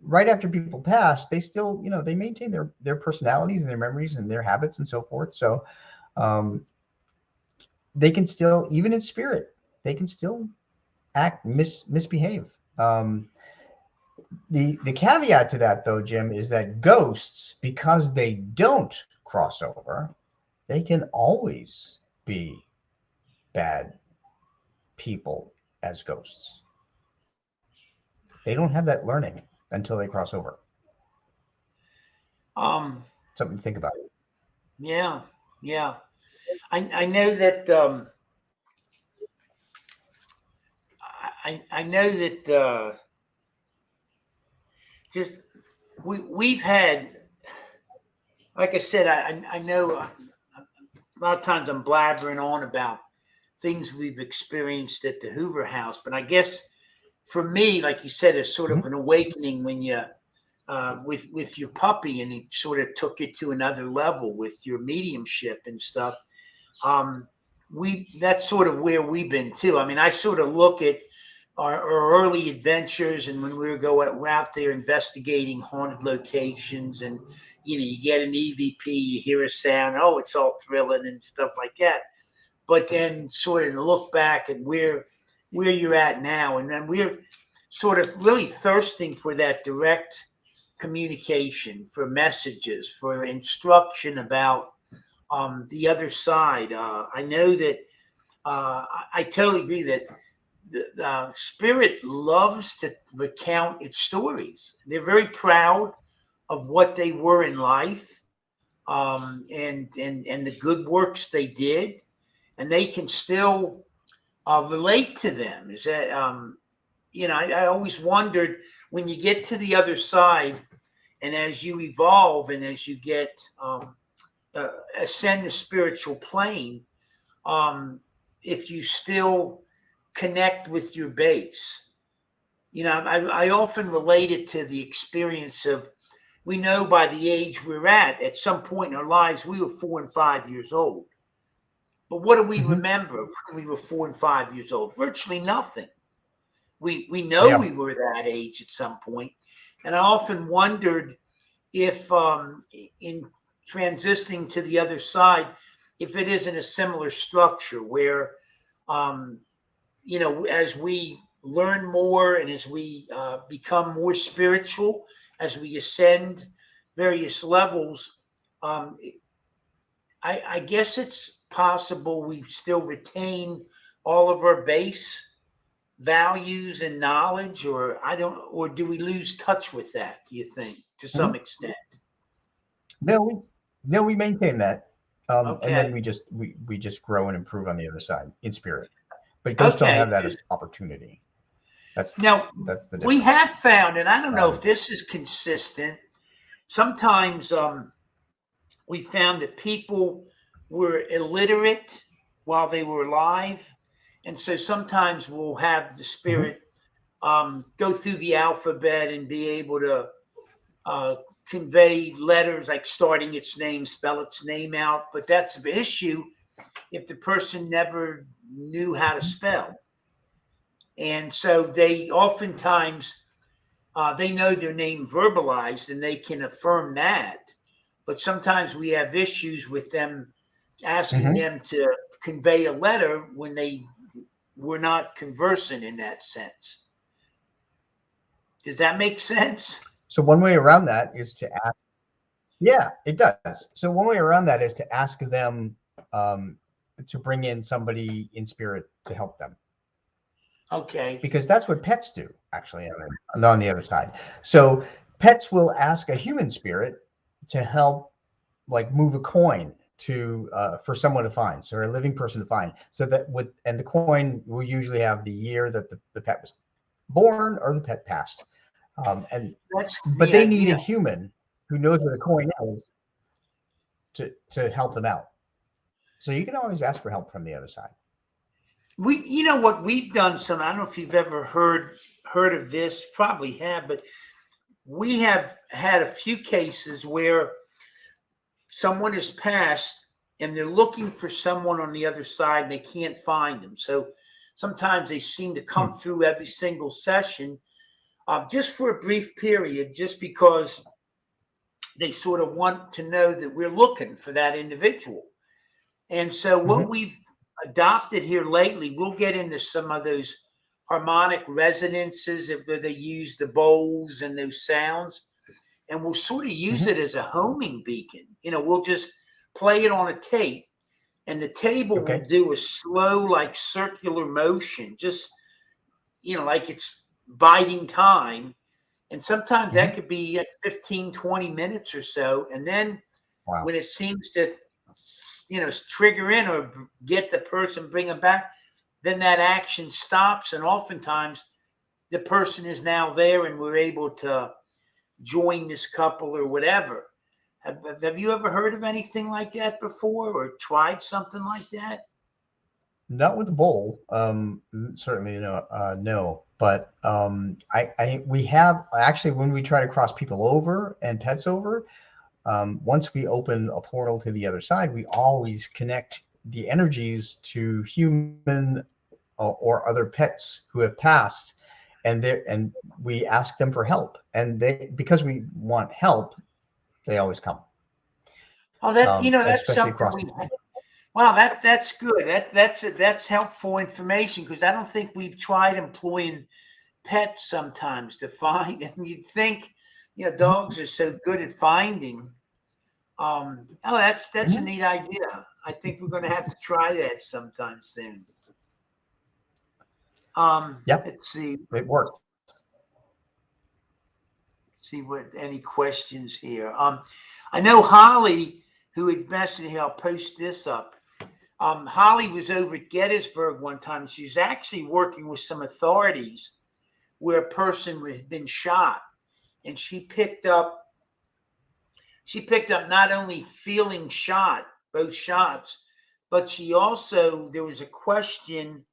right after people pass, they still, they maintain their personalities and their memories and their habits and so forth. So they can still, even in spirit, they can still misbehave. The caveat to that, though, Jim, is that ghosts, because they don't cross over, they can always be bad people as ghosts. They don't have that learning until they cross over. Something to think about. Yeah. I know that I know that just we've had, like I said, I know a lot of times I'm blabbering on about things we've experienced at the Hoover House, but I guess for me, like you said, it's sort of an awakening when you with your puppy, and it sort of took it to another level with your mediumship and stuff. That's sort of where we've been too. I mean, I sort of look at our early adventures, and when we're out there investigating haunted locations, and you get an EVP, you hear a sound, oh, it's all thrilling and stuff like that. But then sort of look back at where you're at now, and then we're sort of really thirsting for that direct communication, for messages, for instruction about the other side. I know that I totally agree that the spirit loves to recount its stories. They're very proud of what they were in life, and the good works they did, and they can still relate to them. Is that I always wondered, when you get to the other side, and as you evolve and as you get ascend the spiritual plane, if you still connect with your base. I often relate it to the experience of we know by the age we're at some point in our lives, we were 4 and 5 years old. But what do we remember when we were 4 and 5 years old? Virtually nothing. We know we were that age at some point. And I often wondered if in transitioning to the other side, if it isn't a similar structure where, as we learn more and as we become more spiritual, as we ascend various levels, I guess it's possible we still retain all of our base values and knowledge, or do we lose touch with that, do you think, to some extent? No, we maintain that. Okay. And then we just grow and improve on the other side in spirit. But ghosts don't have that opportunity. That's the difference. We have found, and I don't know if this is consistent, sometimes we found that people were illiterate while they were alive. And so sometimes we'll have the spirit go through the alphabet and be able to convey letters, like starting its name, spell its name out. But that's the issue if the person never knew how to spell. And so they oftentimes, they know their name verbalized and they can affirm that. But sometimes we have issues with them asking them to convey a letter when they were not conversant in that sense. Does that make sense? So one way around that is to ask. Yeah, it does. So one way around that is to ask them to bring in somebody in spirit to help them. Okay. Because that's what pets do, actually, on the other side. So pets will ask a human spirit to help, like, move a coin to for someone to find, so a living person to find. So that and the coin will usually have the year that the pet was born or the pet passed. But they need a human who knows what a coin is to help them out. So you can always ask for help from the other side. What we've done some, I don't know if you've ever heard of this, probably have, but we have had a few cases where someone has passed and they're looking for someone on the other side and they can't find them. So sometimes they seem to come through every single session just for a brief period, just because they sort of want to know that we're looking for that individual. And so what we've adopted here lately, we'll get into some of those harmonic resonances where they use the bowls and those sounds, and we'll sort of use it as a homing beacon. We'll just play it on a tape, and the table will do a slow, like, circular motion, just, like it's biding time. And sometimes that could be like 15, 20 minutes or so. And then when it seems to, trigger in or get the person, bring them back, then that action stops. And oftentimes the person is now there and we're able to join this couple or whatever. Have you ever heard of anything like that before or tried something like that? Not with the bowl. Certainly no. But we have actually, when we try to cross people over and pets over, once we open a portal to the other side, we always connect the energies to human or other pets who have passed, and we ask them for help. And because we want help, they always come. Oh, that's something. Wow, that's good. That's helpful information, because I don't think we've tried employing pets sometimes to find. And you'd think, dogs are so good at finding. That's a neat idea. I think we're going to have to try that sometime soon. Let's see. It worked. See what any questions here. I know Holly, who had messaged here, I'll post this up. Holly was over at Gettysburg one time. She was actually working with some authorities where a person had been shot, and she picked up not only feeling shot, both shots, but there was a question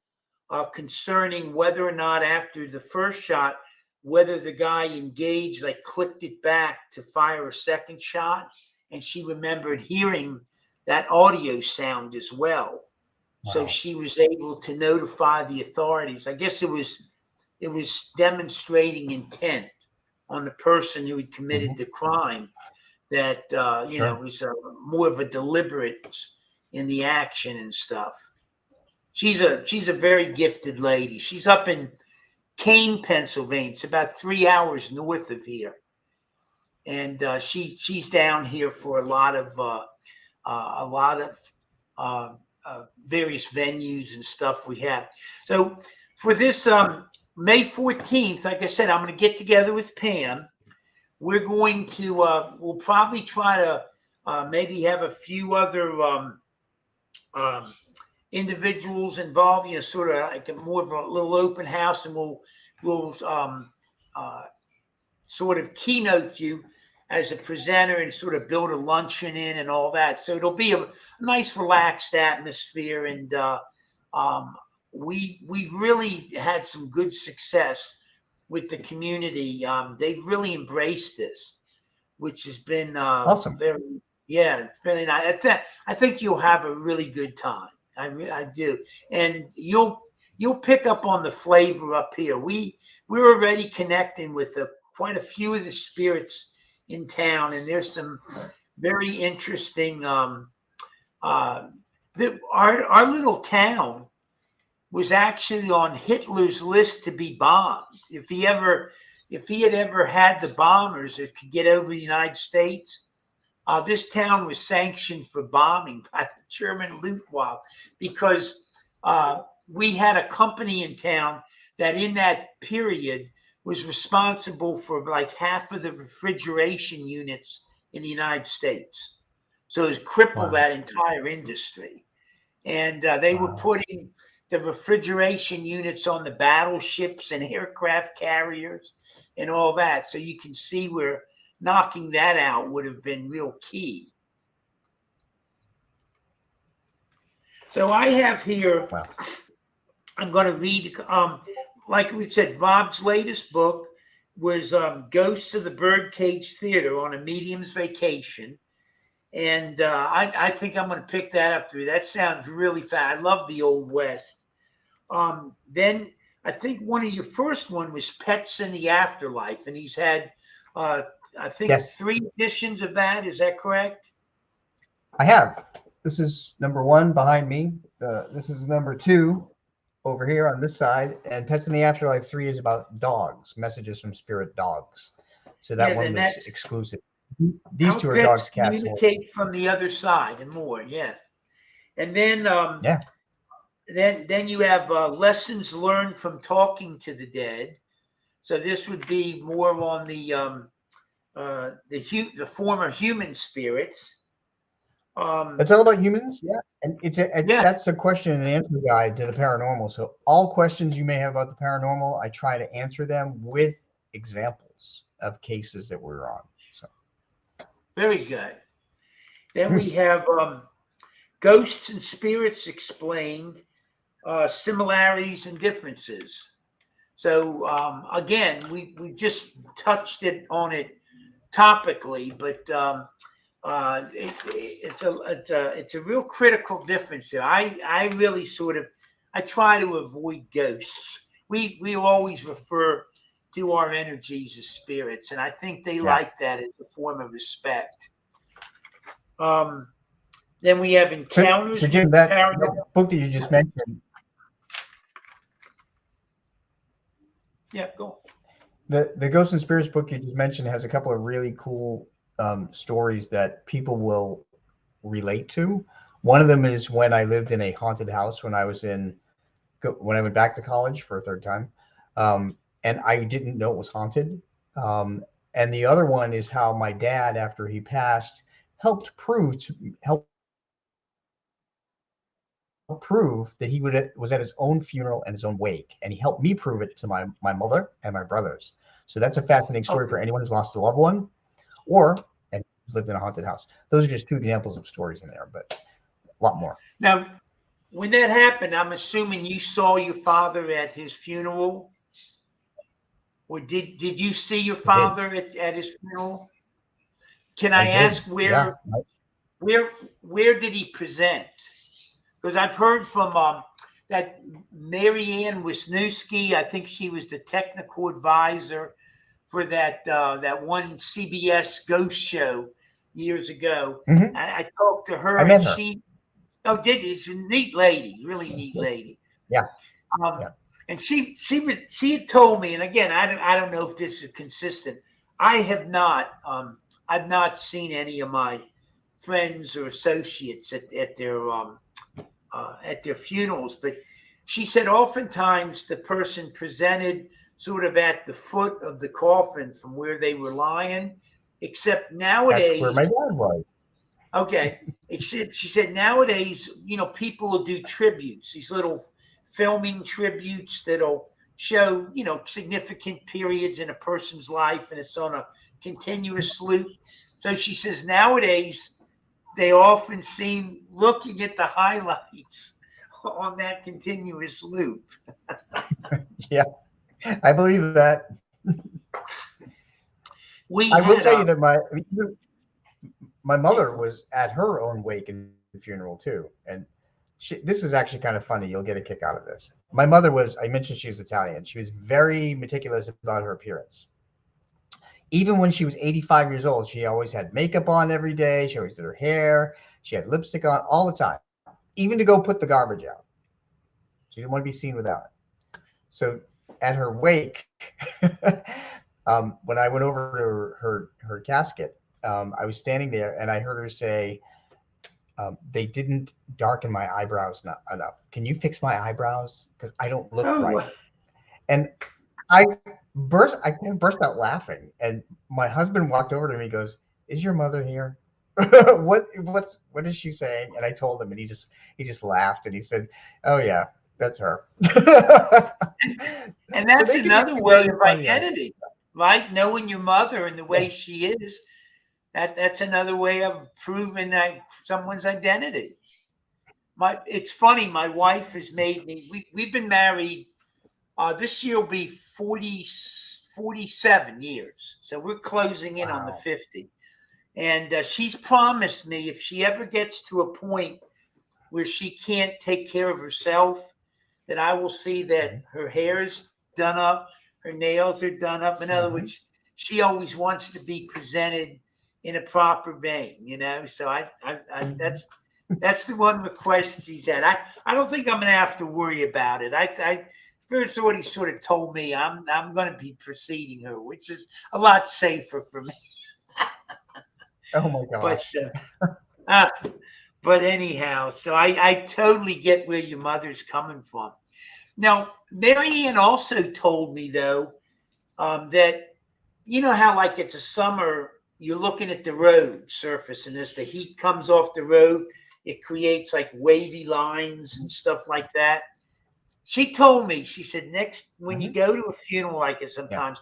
concerning whether or not after the first shot, whether the guy engaged, like clicked it back to fire a second shot. And she remembered hearing that audio sound as well. Wow. So she was able to notify the authorities. I guess it was demonstrating intent on the person who had committed the crime, that it was more of a deliberate in the action and stuff. She's a very gifted lady. She's up in Kane, Pennsylvania. It's about 3 hours north of here, and she's down here for a lot of various venues and stuff we have. So for this May 14th, like I said, I'm going to get together with Pam. We're going to we'll probably try to maybe have a few other individuals involved, sort of like more of a little open house, and we'll sort of keynote you as a presenter and sort of build a luncheon in and all that. So it'll be a nice, relaxed atmosphere, and we've really had some good success with the community. They've really embraced this, which has been awesome. It's really nice. I think you'll have a really good time. I do, and you'll pick up on the flavor up here. We're already connecting with quite a few of the spirits in town, and there's some very interesting. Our little town was actually on Hitler's list to be bombed. If he had ever had the bombers that could get over the United States, this town was sanctioned for bombing by the German Luftwaffe, because we had a company in town that in that period was responsible for like half of the refrigeration units in the United States. So it crippled that entire industry. And they were putting the refrigeration units on the battleships and aircraft carriers and all that. So you can see where knocking that out would have been real key. So I have here, I'm going to read, like we said, Rob's latest book was Ghosts of the Birdcage Theater on a Medium's Vacation. And I think I'm going to pick that up through. That sounds really fun. I love the Old West. Then I think one of your first one was Pets in the Afterlife, and he's had I think 3 editions of that. Is that correct? I have. This is number 1 behind me. This is number 2 over here on this side. And Pets in the Afterlife 3 is about dogs, messages from spirit dogs. So that one was exclusive. These 2 are dogs, cats. Communicate from the other side and more. Yeah. And then then you have Lessons Learned from Talking to the Dead. So this would be more on the former human spirits. It's all about humans, and that's a question and answer guide to the paranormal. So all questions you may have about the paranormal, I try to answer them with examples of cases that we're on. So very good. Then we have Ghosts and Spirits Explained, Similarities and Differences. So again, we just touched on it topically, but it's a real critical difference here. I really I try to avoid ghosts. We always refer to our energies as spirits, and I think they like that as a form of respect. Then we have Encounters. So Jim, that book that you just mentioned. Yeah, go. The Ghosts and Spirits book you just mentioned has a couple of really cool stories that people will relate to. One of them is when I lived in a haunted house when I went back to college for a 3rd time, and I didn't know it was haunted. And the other one is how my dad, after he passed, helped prove that he was at his own funeral and his own wake, and he helped me prove it to my mother and my brothers. So that's a fascinating story for anyone who's lost a loved one and lived in a haunted house. Those are just 2 examples of stories in there, but a lot more. Now, when that happened, I'm assuming you saw your father at his funeral. Or did you see your I did. father at his funeral? Can I did. ask Yeah. where did he present? Because I've heard from that Mary Ann Wisniewski. I think she was the technical advisor for that one CBS ghost show years ago. Mhm. I talked to her, I met and her. she's a neat lady, really neat lady. Yeah. Yeah. And she had told me, and again, I don't know if this is consistent. I've not seen any of my friends or associates at their funerals, but she said oftentimes the person presented sort of at the foot of the coffin from where they were lying, except nowadays. That's where my dad was. Okay. Except she said nowadays, people will do tributes, these little filming tributes that'll show, significant periods in a person's life, and it's on a continuous loop. So she says nowadays they often seem looking at the highlights on that continuous loop. Yeah, I believe that. I will tell you that my mother was at her own wake and funeral too, and this is actually kind of funny. You'll get a kick out of this. My mother I mentioned she was Italian. She was very meticulous about her appearance. Even when she was 85 years old, she always had makeup on every day. She always did her hair. She had lipstick on all the time, even to go put the garbage out. She didn't want to be seen without it. So at her wake, when I went over to her casket, I was standing there and I heard her say, they didn't darken my eyebrows enough. Can you fix my eyebrows? Because I don't look right. And I burst out laughing. And my husband walked over to me and goes, "Is your mother here?" What is she saying? And I told him, and he just laughed and he said, "Oh yeah, that's her." And that's another way of identity, right? Knowing your mother and the way she is. That's another way of proving that someone's identity. It's funny. My wife has made me. We've been married. This year will be 47 years. So we're closing in on the 50. And she's promised me if she ever gets to a point where she can't take care of herself, that I will see that her hair is done up, her nails are done up. In other words, she always wants to be presented in a proper vein, So I that's the one request she's had. I don't think I'm going to have to worry about it. Spirit's already sort of told me I'm going to be preceding her, which is a lot safer for me. Oh my gosh. But anyhow, so I totally get where your mother's coming from. Now, Mary Ann also told me though that how like it's a summer. You're looking at the road surface, and as the heat comes off the road, it creates like wavy lines and stuff like that. She told me, she said, when you go to a funeral like it sometimes,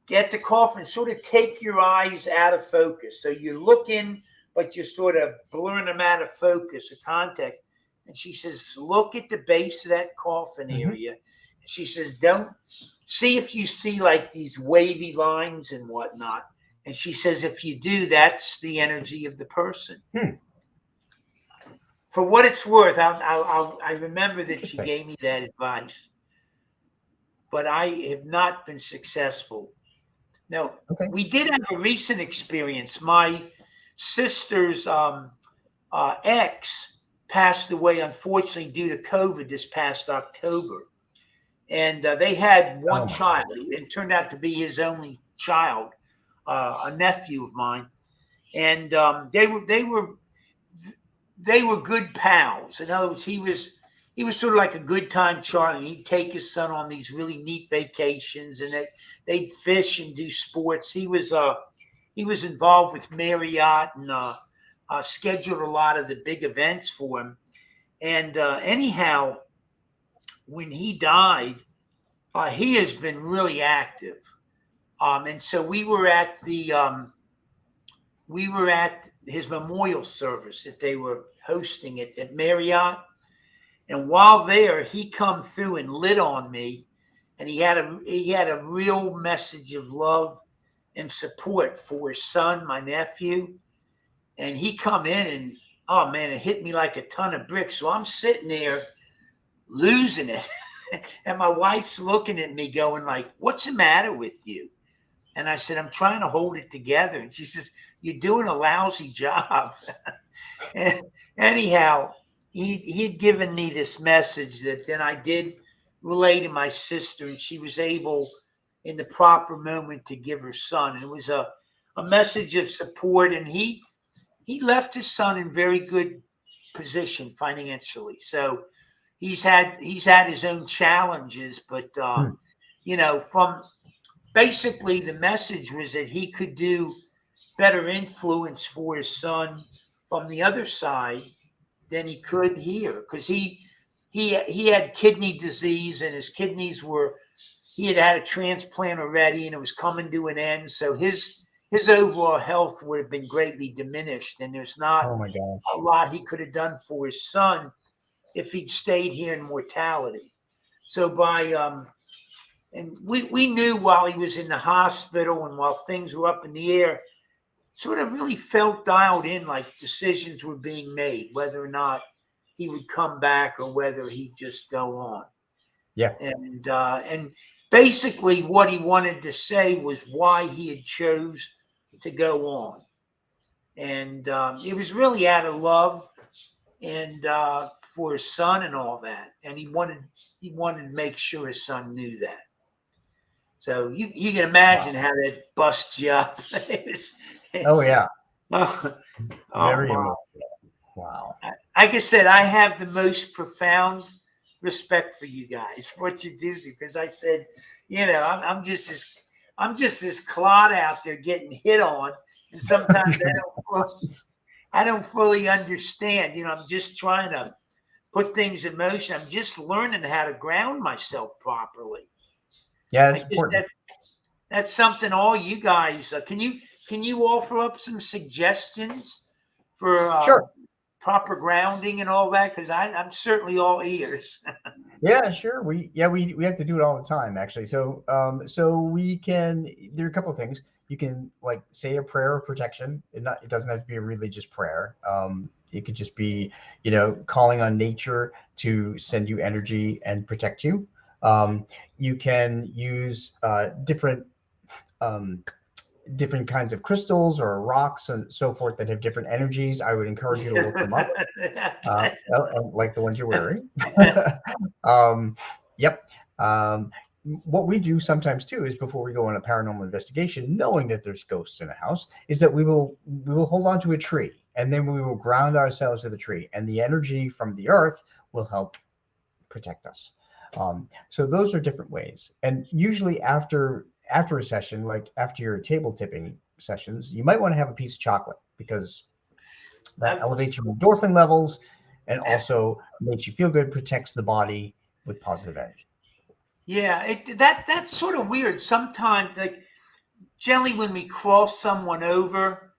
get the coffin, sort of take your eyes out of focus. So you're looking, but you're sort of blurring them out of focus or contact. And she says, look at the base of that coffin area. She says, don't see if you see like these wavy lines and whatnot. And she says, if you do, that's the energy of the person. For what it's worth, I remember that she gave me that advice, but I have not been successful. Now, we did have a recent experience. My sister's ex passed away, unfortunately, due to COVID this past October. And they had one child. It turned out to be his only child. A nephew of mine, and they were good pals. In other words, he was sort of like a good time Charlie. He'd take his son on these really neat vacations, and they'd fish and do sports. He was involved with Marriott and scheduled a lot of the big events for him. And anyhow, when he died, he has been really active. And so we were at his memorial service that they were hosting at Marriott. And while there, he come through and lit on me and he had a real message of love and support for his son, my nephew. And he come in and, oh man, it hit me like a ton of bricks. So I'm sitting there losing it. And my wife's looking at me going like, what's the matter with you? And I said, I'm trying to hold it together. And she says, you're doing a lousy job. And anyhow, he'd given me this message that then I did relay to my sister, and she was able in the proper moment to give her son. It was a message of support, and he left his son in very good position financially. So he's had his own challenges, but from basically the message was that he could do better influence for his son from the other side than he could here, because he had kidney disease, and his kidneys he had a transplant already, and it was coming to an end. So his overall health would have been greatly diminished, and there's not a lot he could have done for his son if he'd stayed here in mortality. So and we knew while he was in the hospital and while things were up in the air, sort of really felt dialed in, like decisions were being made, whether or not he would come back or whether he'd just go on. Yeah. And basically what he wanted to say was why he had chose to go on. And it was really out of love and for his son and all that. And he wanted to make sure his son knew that. So you can imagine how that busts you up. Oh yeah. Very emotional. Wow. Like I said, I have the most profound respect for you guys, for what you do, because I said, I'm just this clod out there getting hit on, and sometimes I don't fully understand. I'm just trying to put things in motion. I'm just learning how to ground myself properly. Yeah, that's important. That's something all you guys can you offer up some suggestions for sure. proper grounding and all that, because I'm certainly all ears. Yeah, sure. We have to do it all the time, actually. So we can. There are a couple of things you can say a prayer of protection. It doesn't have to be a religious prayer. It could just be calling on nature to send you energy and protect you. You can use different kinds of crystals or rocks and so forth that have different energies. I would encourage you to look them up, like the ones you're wearing. Yep. What we do sometimes too is, before we go on a paranormal investigation, knowing that there's ghosts in a house, is that we will hold on to a tree, and then we will ground ourselves to the tree, and the energy from the earth will help protect us. So those are different ways. And usually after a session, like after your table tipping sessions, you might want to have a piece of chocolate, because that elevates your endorphin levels and also makes you feel good, protects the body with positive energy. Yeah, that's sort of weird. Sometimes, generally when we cross someone over,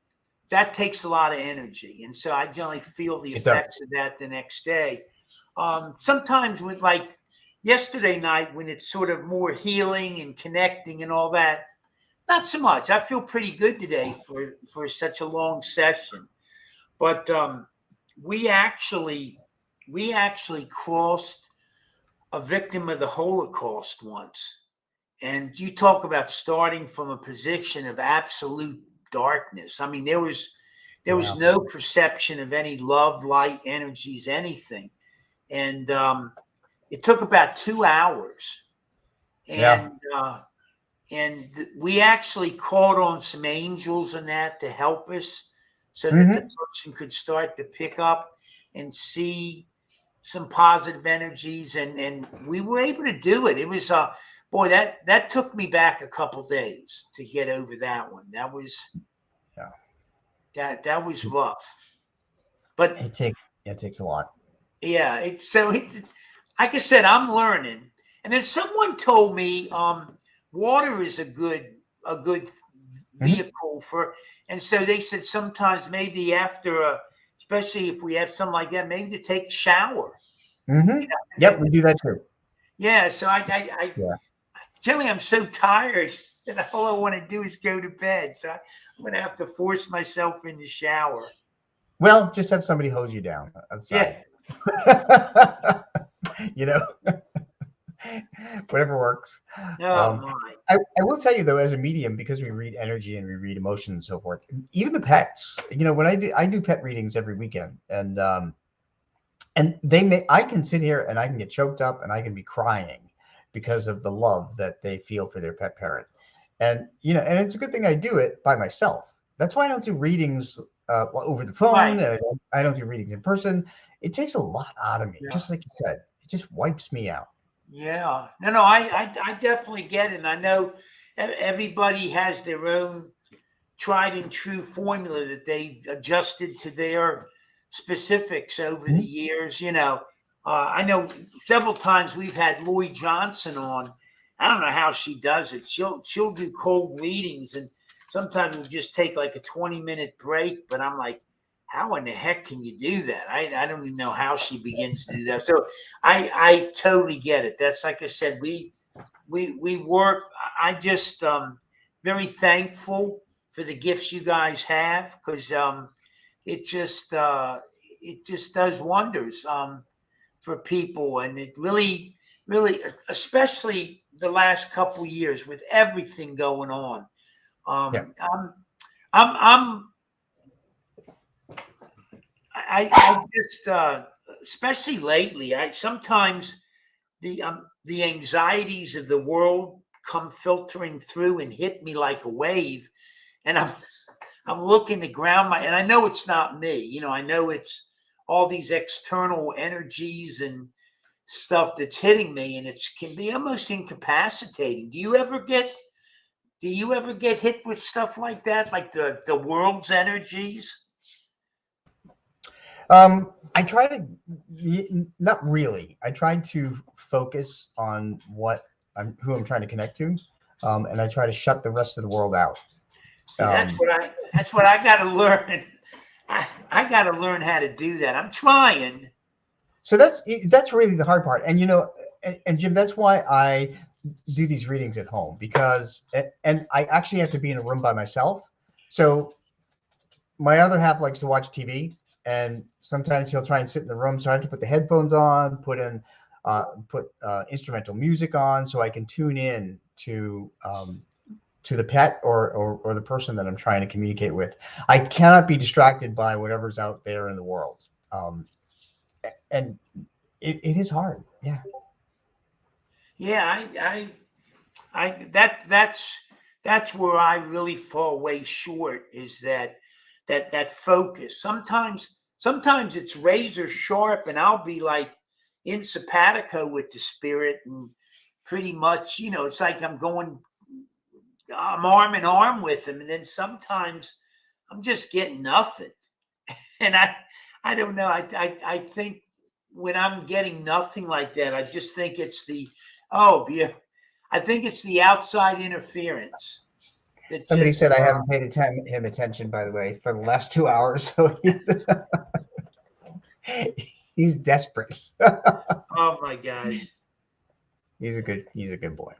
that takes a lot of energy. And so I generally feel the effects of that the next day. Sometimes with yesterday night, when it's sort of more healing and connecting and all that, not so much. I feel pretty good today for such a long session. But we actually crossed a victim of the Holocaust once. And you talk about starting from a position of absolute darkness. I mean, there was no perception of any love, light, energies, anything. And it took about 2 hours. And we actually called on some angels and that to help us, so that the person could start to pick up and see some positive energies. And we were able to do it. It was, boy, that took me back a couple days to get over that one. That was, that was rough. But it takes a lot. Yeah. Like I said, I'm learning. And then someone told me, water is a good vehicle for, and so they said sometimes maybe after especially if we have something like that, maybe to take a shower. Yep, we do that too. Yeah. So generally I'm so tired that all I want to do is go to bed. So I'm going to have to force myself in the shower. Well, just have somebody hose you down outside. Yeah. You know, whatever works. Oh, my. I will tell you though, as a medium, because we read energy and we read emotion and so forth, even the pets, when I do pet readings every weekend, and I can sit here and I can get choked up and I can be crying because of the love that they feel for their pet parent. And, and it's a good thing I do it by myself. That's why I don't do readings over the phone. Right. And I don't do readings in person. It takes a lot out of me. Yeah. Just like you said, it just wipes me out. Yeah. No, I definitely get it. And I know everybody has their own tried and true formula that they've adjusted to their specifics over the years. I know several times we've had Lori Johnson on. I don't know how she does it. She'll do cold readings, and sometimes we'll just take like a 20-minute break. But I'm like, how in the heck can you do that? I don't even know how she begins to do that. So I totally get it. That's like I said, we work. I just very thankful for the gifts you guys have, because it just does wonders for people, and it really, especially the last couple of years with everything going on. I just especially lately, sometimes the anxieties of the world come filtering through and hit me like a wave, and I'm looking to ground and I know it's not me. I know it's all these external energies and stuff that's hitting me, and it can be almost incapacitating. Do you ever get hit with stuff like that, like the world's energies? I try to, not really. I try to focus on who I'm trying to connect to, and I try to shut the rest of the world out. See, that's what I got to learn. I got to learn how to do that. I'm trying. So that's really the hard part, and and Jim, that's why I do these readings at home, because and I actually have to be in a room by myself. So my other half likes to watch TV, and sometimes he'll try and sit in the room, so I have to put the headphones on, put instrumental music on, so I can tune in to the pet or the person that I'm trying to communicate with. I cannot be distracted by whatever's out there in the world. And it is hard. Yeah. Yeah. That's where I really fall way short, is that focus. Sometimes it's razor sharp, and I'll be like in simpatico with the spirit, and pretty much, it's like I'm arm in arm with him, and then sometimes I'm just getting nothing. And I don't know. I think when I'm getting nothing like that, I just think it's I think it's the outside interference. Somebody said I haven't paid him attention, by the way, for the last 2 hours. So he's desperate. Oh my gosh. He's a good boy.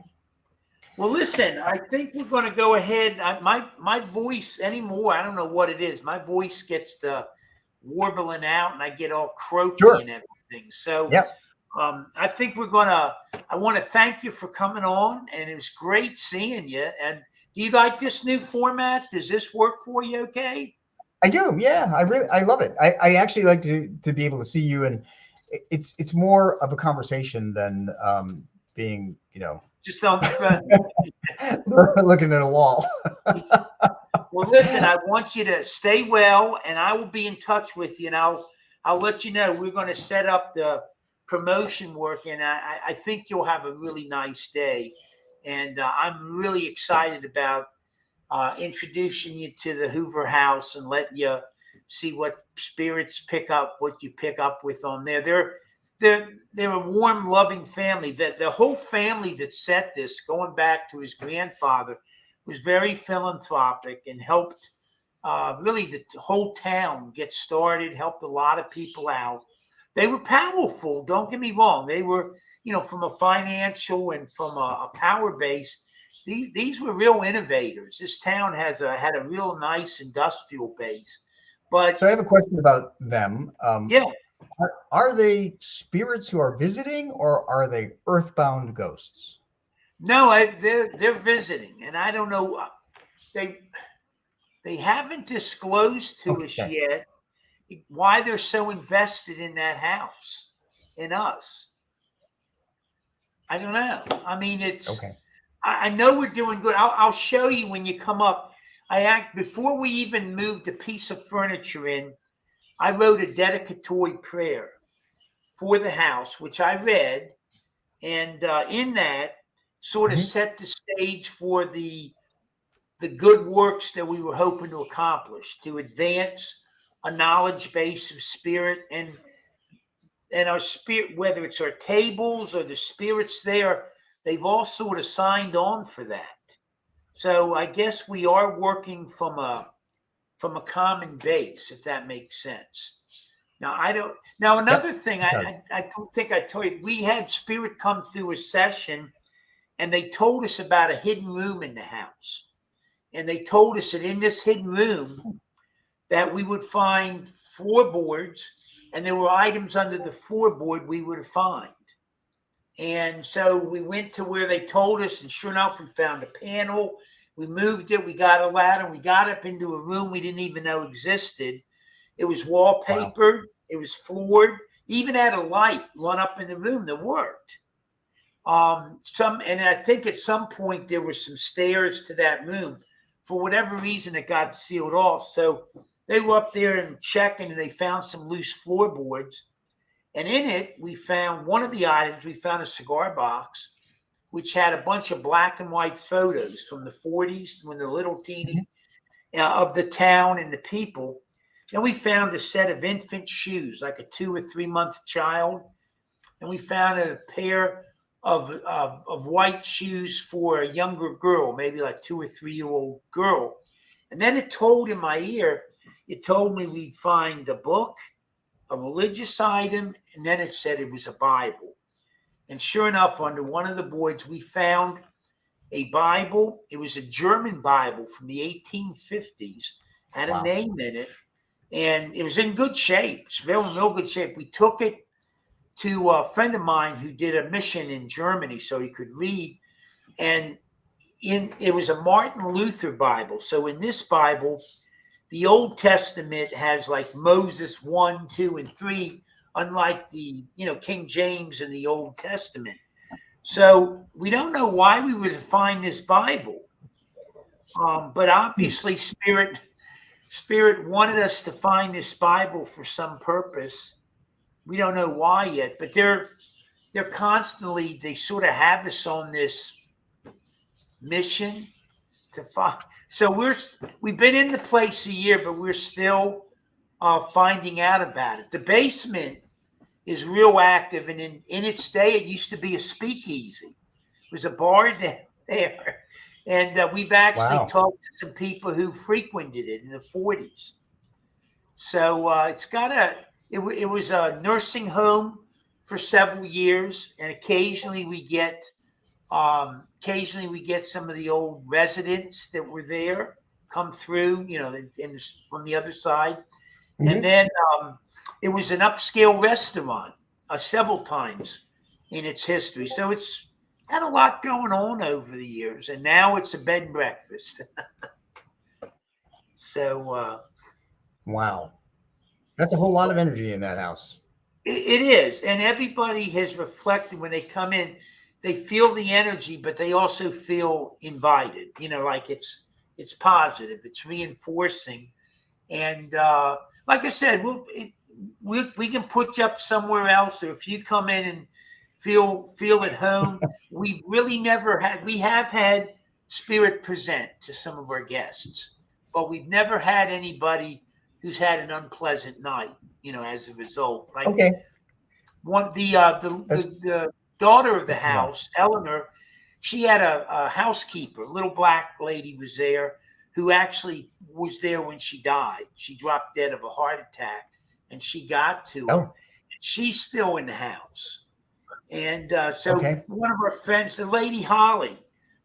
Well, listen, I think we're going to go ahead. My voice anymore, I don't know what it is. My voice gets to warbling out, and I get all croaky and everything. So I think I want to thank you for coming on, and it was great seeing you. And do you like this new format? Does this work for you okay? I do. Yeah, I love it. I actually like to be able to see you, and it's more of a conversation than being, just on the phone. looking at a wall. Well, listen, I want you to stay well, and I will be in touch with you, and I'll let you know. We're going to set up the promotion work, and I think you'll have a really nice day. And I'm really excited about introducing you to the Hoover House and letting you see what spirits what you pick up with on there. They're a warm, loving family. The whole family that set this, going back to his grandfather, was very philanthropic and helped really the whole town get started, helped a lot of people out. They were powerful. Don't get me wrong. They were, from a financial and from a power base. These were real innovators. This town had a real nice industrial base. But so I have a question about them. Yeah. Are they spirits who are visiting, or are they earthbound ghosts? No, they're visiting, and I don't know. They haven't disclosed to us yet why they're so invested in that house, in us. I don't know. I mean, it's Okay. I know we're doing good. I'll show you when you come up. Before we even moved a piece of furniture in, I wrote a dedicatory prayer for the house, which I read, and in that sort of set the stage for the good works that we were hoping to accomplish, to advance a knowledge base of spirit and our spirit, whether it's our tables or the spirits there, they've all sort of signed on for that. So I guess we are working from a common base, if that makes sense. Now another thing, I don't think I told you, we had spirit come through a session and they told us about a hidden room in the house. And they told us that in this hidden room that we would find floorboards, and there were items under the floorboard we would find. And so we went to where they told us, and sure enough, we found a panel. We moved it. We got a ladder. And we got up into a room we didn't even know existed. It was wallpapered. Wow. It was floored. Even had a light run up in the room that worked. And I think at some point there were some stairs to that room. For whatever reason, it got sealed off. So they were up there and checking, and they found some loose floorboards. And in it, we found one of the items. We found a cigar box, which had a bunch of black and white photos from the 40s when the little teeny of the town and the people. Then we found a set of infant shoes, like a 2 or 3 month child. And we found a pair of white shoes for a younger girl, maybe like 2 or 3 year old girl. And then it told in my ear, it told me we'd find a book, a religious item, and then it said it was a Bible. And sure enough, under one of the boards, we found a Bible. It was a German Bible from the 1850s, had a name in it, and it was in good shape. It's real good shape. We took it to a friend of mine who did a mission in Germany so he could read. And it was a Martin Luther Bible. So in this Bible, the Old Testament has like Moses 1, 2, and 3, unlike the, King James in the Old Testament. So we don't know why we would find this Bible. But obviously Spirit wanted us to find this Bible for some purpose. We don't know why yet, but they're constantly, they sort of have us on this mission to find. So we've been in the place a year, but we're still finding out about it. The basement is real active, and in its day, it used to be a speakeasy. It was a bar there, and we've actually talked to some people who frequented it in the 40s. So it was a nursing home for several years, and occasionally we get some of the old residents that were there come through, from the other side. Mm-hmm. And then it was an upscale restaurant several times in its history. So it's had a lot going on over the years, and now it's a bed and breakfast. So, wow. That's a whole lot of energy in that house. It is. And everybody has reflected when they come in, they feel the energy, but they also feel invited, like it's positive, it's reinforcing. And like I said, we can put you up somewhere else, or if you come in and feel at home, we have had spirit present to some of our guests, but we've never had anybody who's had an unpleasant night, as a result. Like the daughter of the house, Eleanor, she had a housekeeper, a little black lady was there, who actually was there when she died. She dropped dead of a heart attack, and she got to her. She's still in the house. And so Okay. one of our friends, the lady Holly,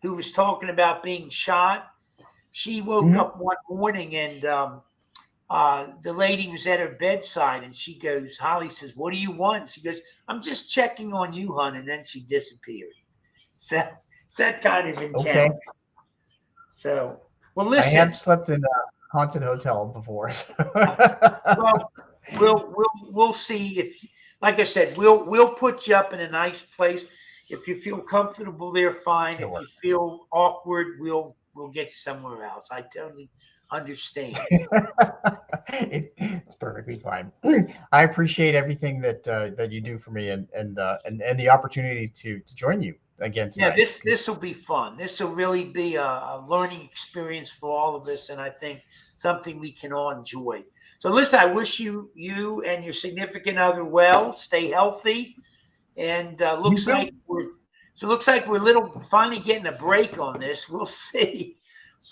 who was talking about being shot, she woke up one morning and the lady was at her bedside and she goes, Holly says, "What do you want?" She goes, "I'm just checking on you, hon." And then she disappeared. So it's that kind of encounter. Okay. So, well, listen. I have slept in a haunted hotel before. Well, we'll see if, like I said, we'll put you up in a nice place. If you feel comfortable there, fine. If you feel awkward, we'll get you somewhere else. I totally understand. It's perfectly fine. I appreciate everything that you do for me and the opportunity to join you again tonight. Yeah, this will be fun. This will really be a learning experience for all of us, and I think something we can all enjoy. So, listen, I wish you and your significant other well. Stay healthy, and looks like we're finally getting a break on this. We'll see.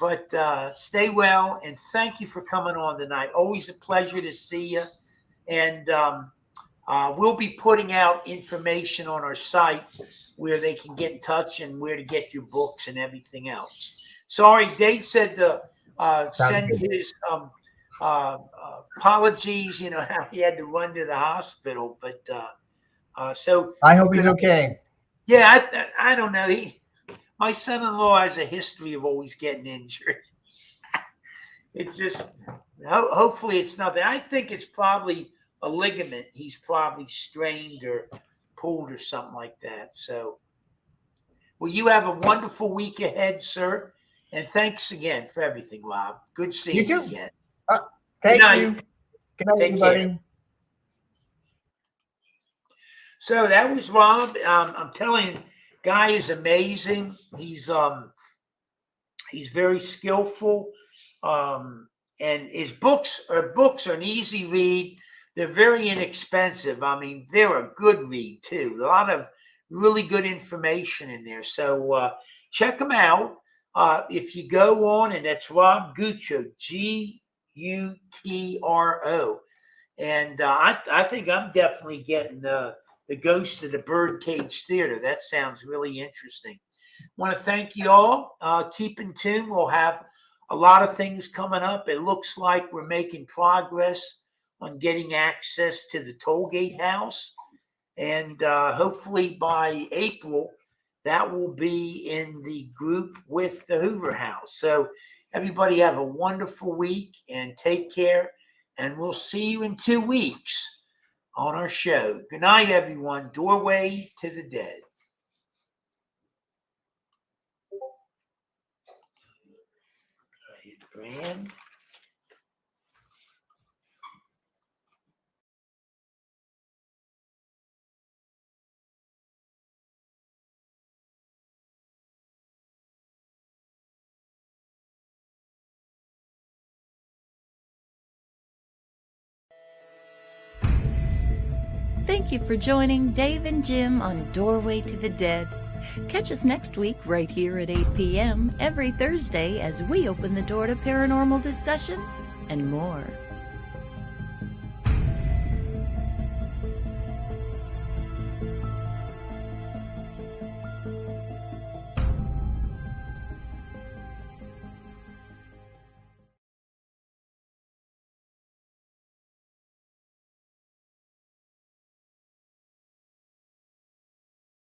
But stay well, and thank you for coming on tonight. Always a pleasure to see you. And we'll be putting out information on our site where they can get in touch and where to get your books and everything else. Sorry, Dave said to send his apologies, how he had to run to the hospital. But so I hope he's okay. Yeah, I don't know. My son-in-law has a history of always getting injured. It's just, hopefully it's nothing. I think it's probably a ligament. He's probably strained or pulled or something like that. So, well, you have a wonderful week ahead, sir. And thanks again for everything, Rob. Good seeing you again. Thank you. Good night, everybody. Care. So that was Rob. I'm telling you, guy is amazing. He's very skillful, and his books are an easy read. They're very inexpensive. I mean, they're a good read too. A lot of really good information in there. So check them out. If you go on, and that's Rob Gutro, Gutro, and I think I'm definitely getting the Ghost of the Birdcage Theater. That sounds really interesting. Want to thank you all. Keep in tune. We'll have a lot of things coming up. It looks like we're making progress on getting access to the Tollgate House. And hopefully by April, that will be in the group with the Hoover House. So everybody have a wonderful week and take care. And we'll see you in 2 weeks on our show. Good night, everyone. Doorway to the Dead. Brand. Thank you for joining Dave and Jim on Doorway to the Dead. Catch us next week right here at 8 p.m. every Thursday as we open the door to paranormal discussion and more.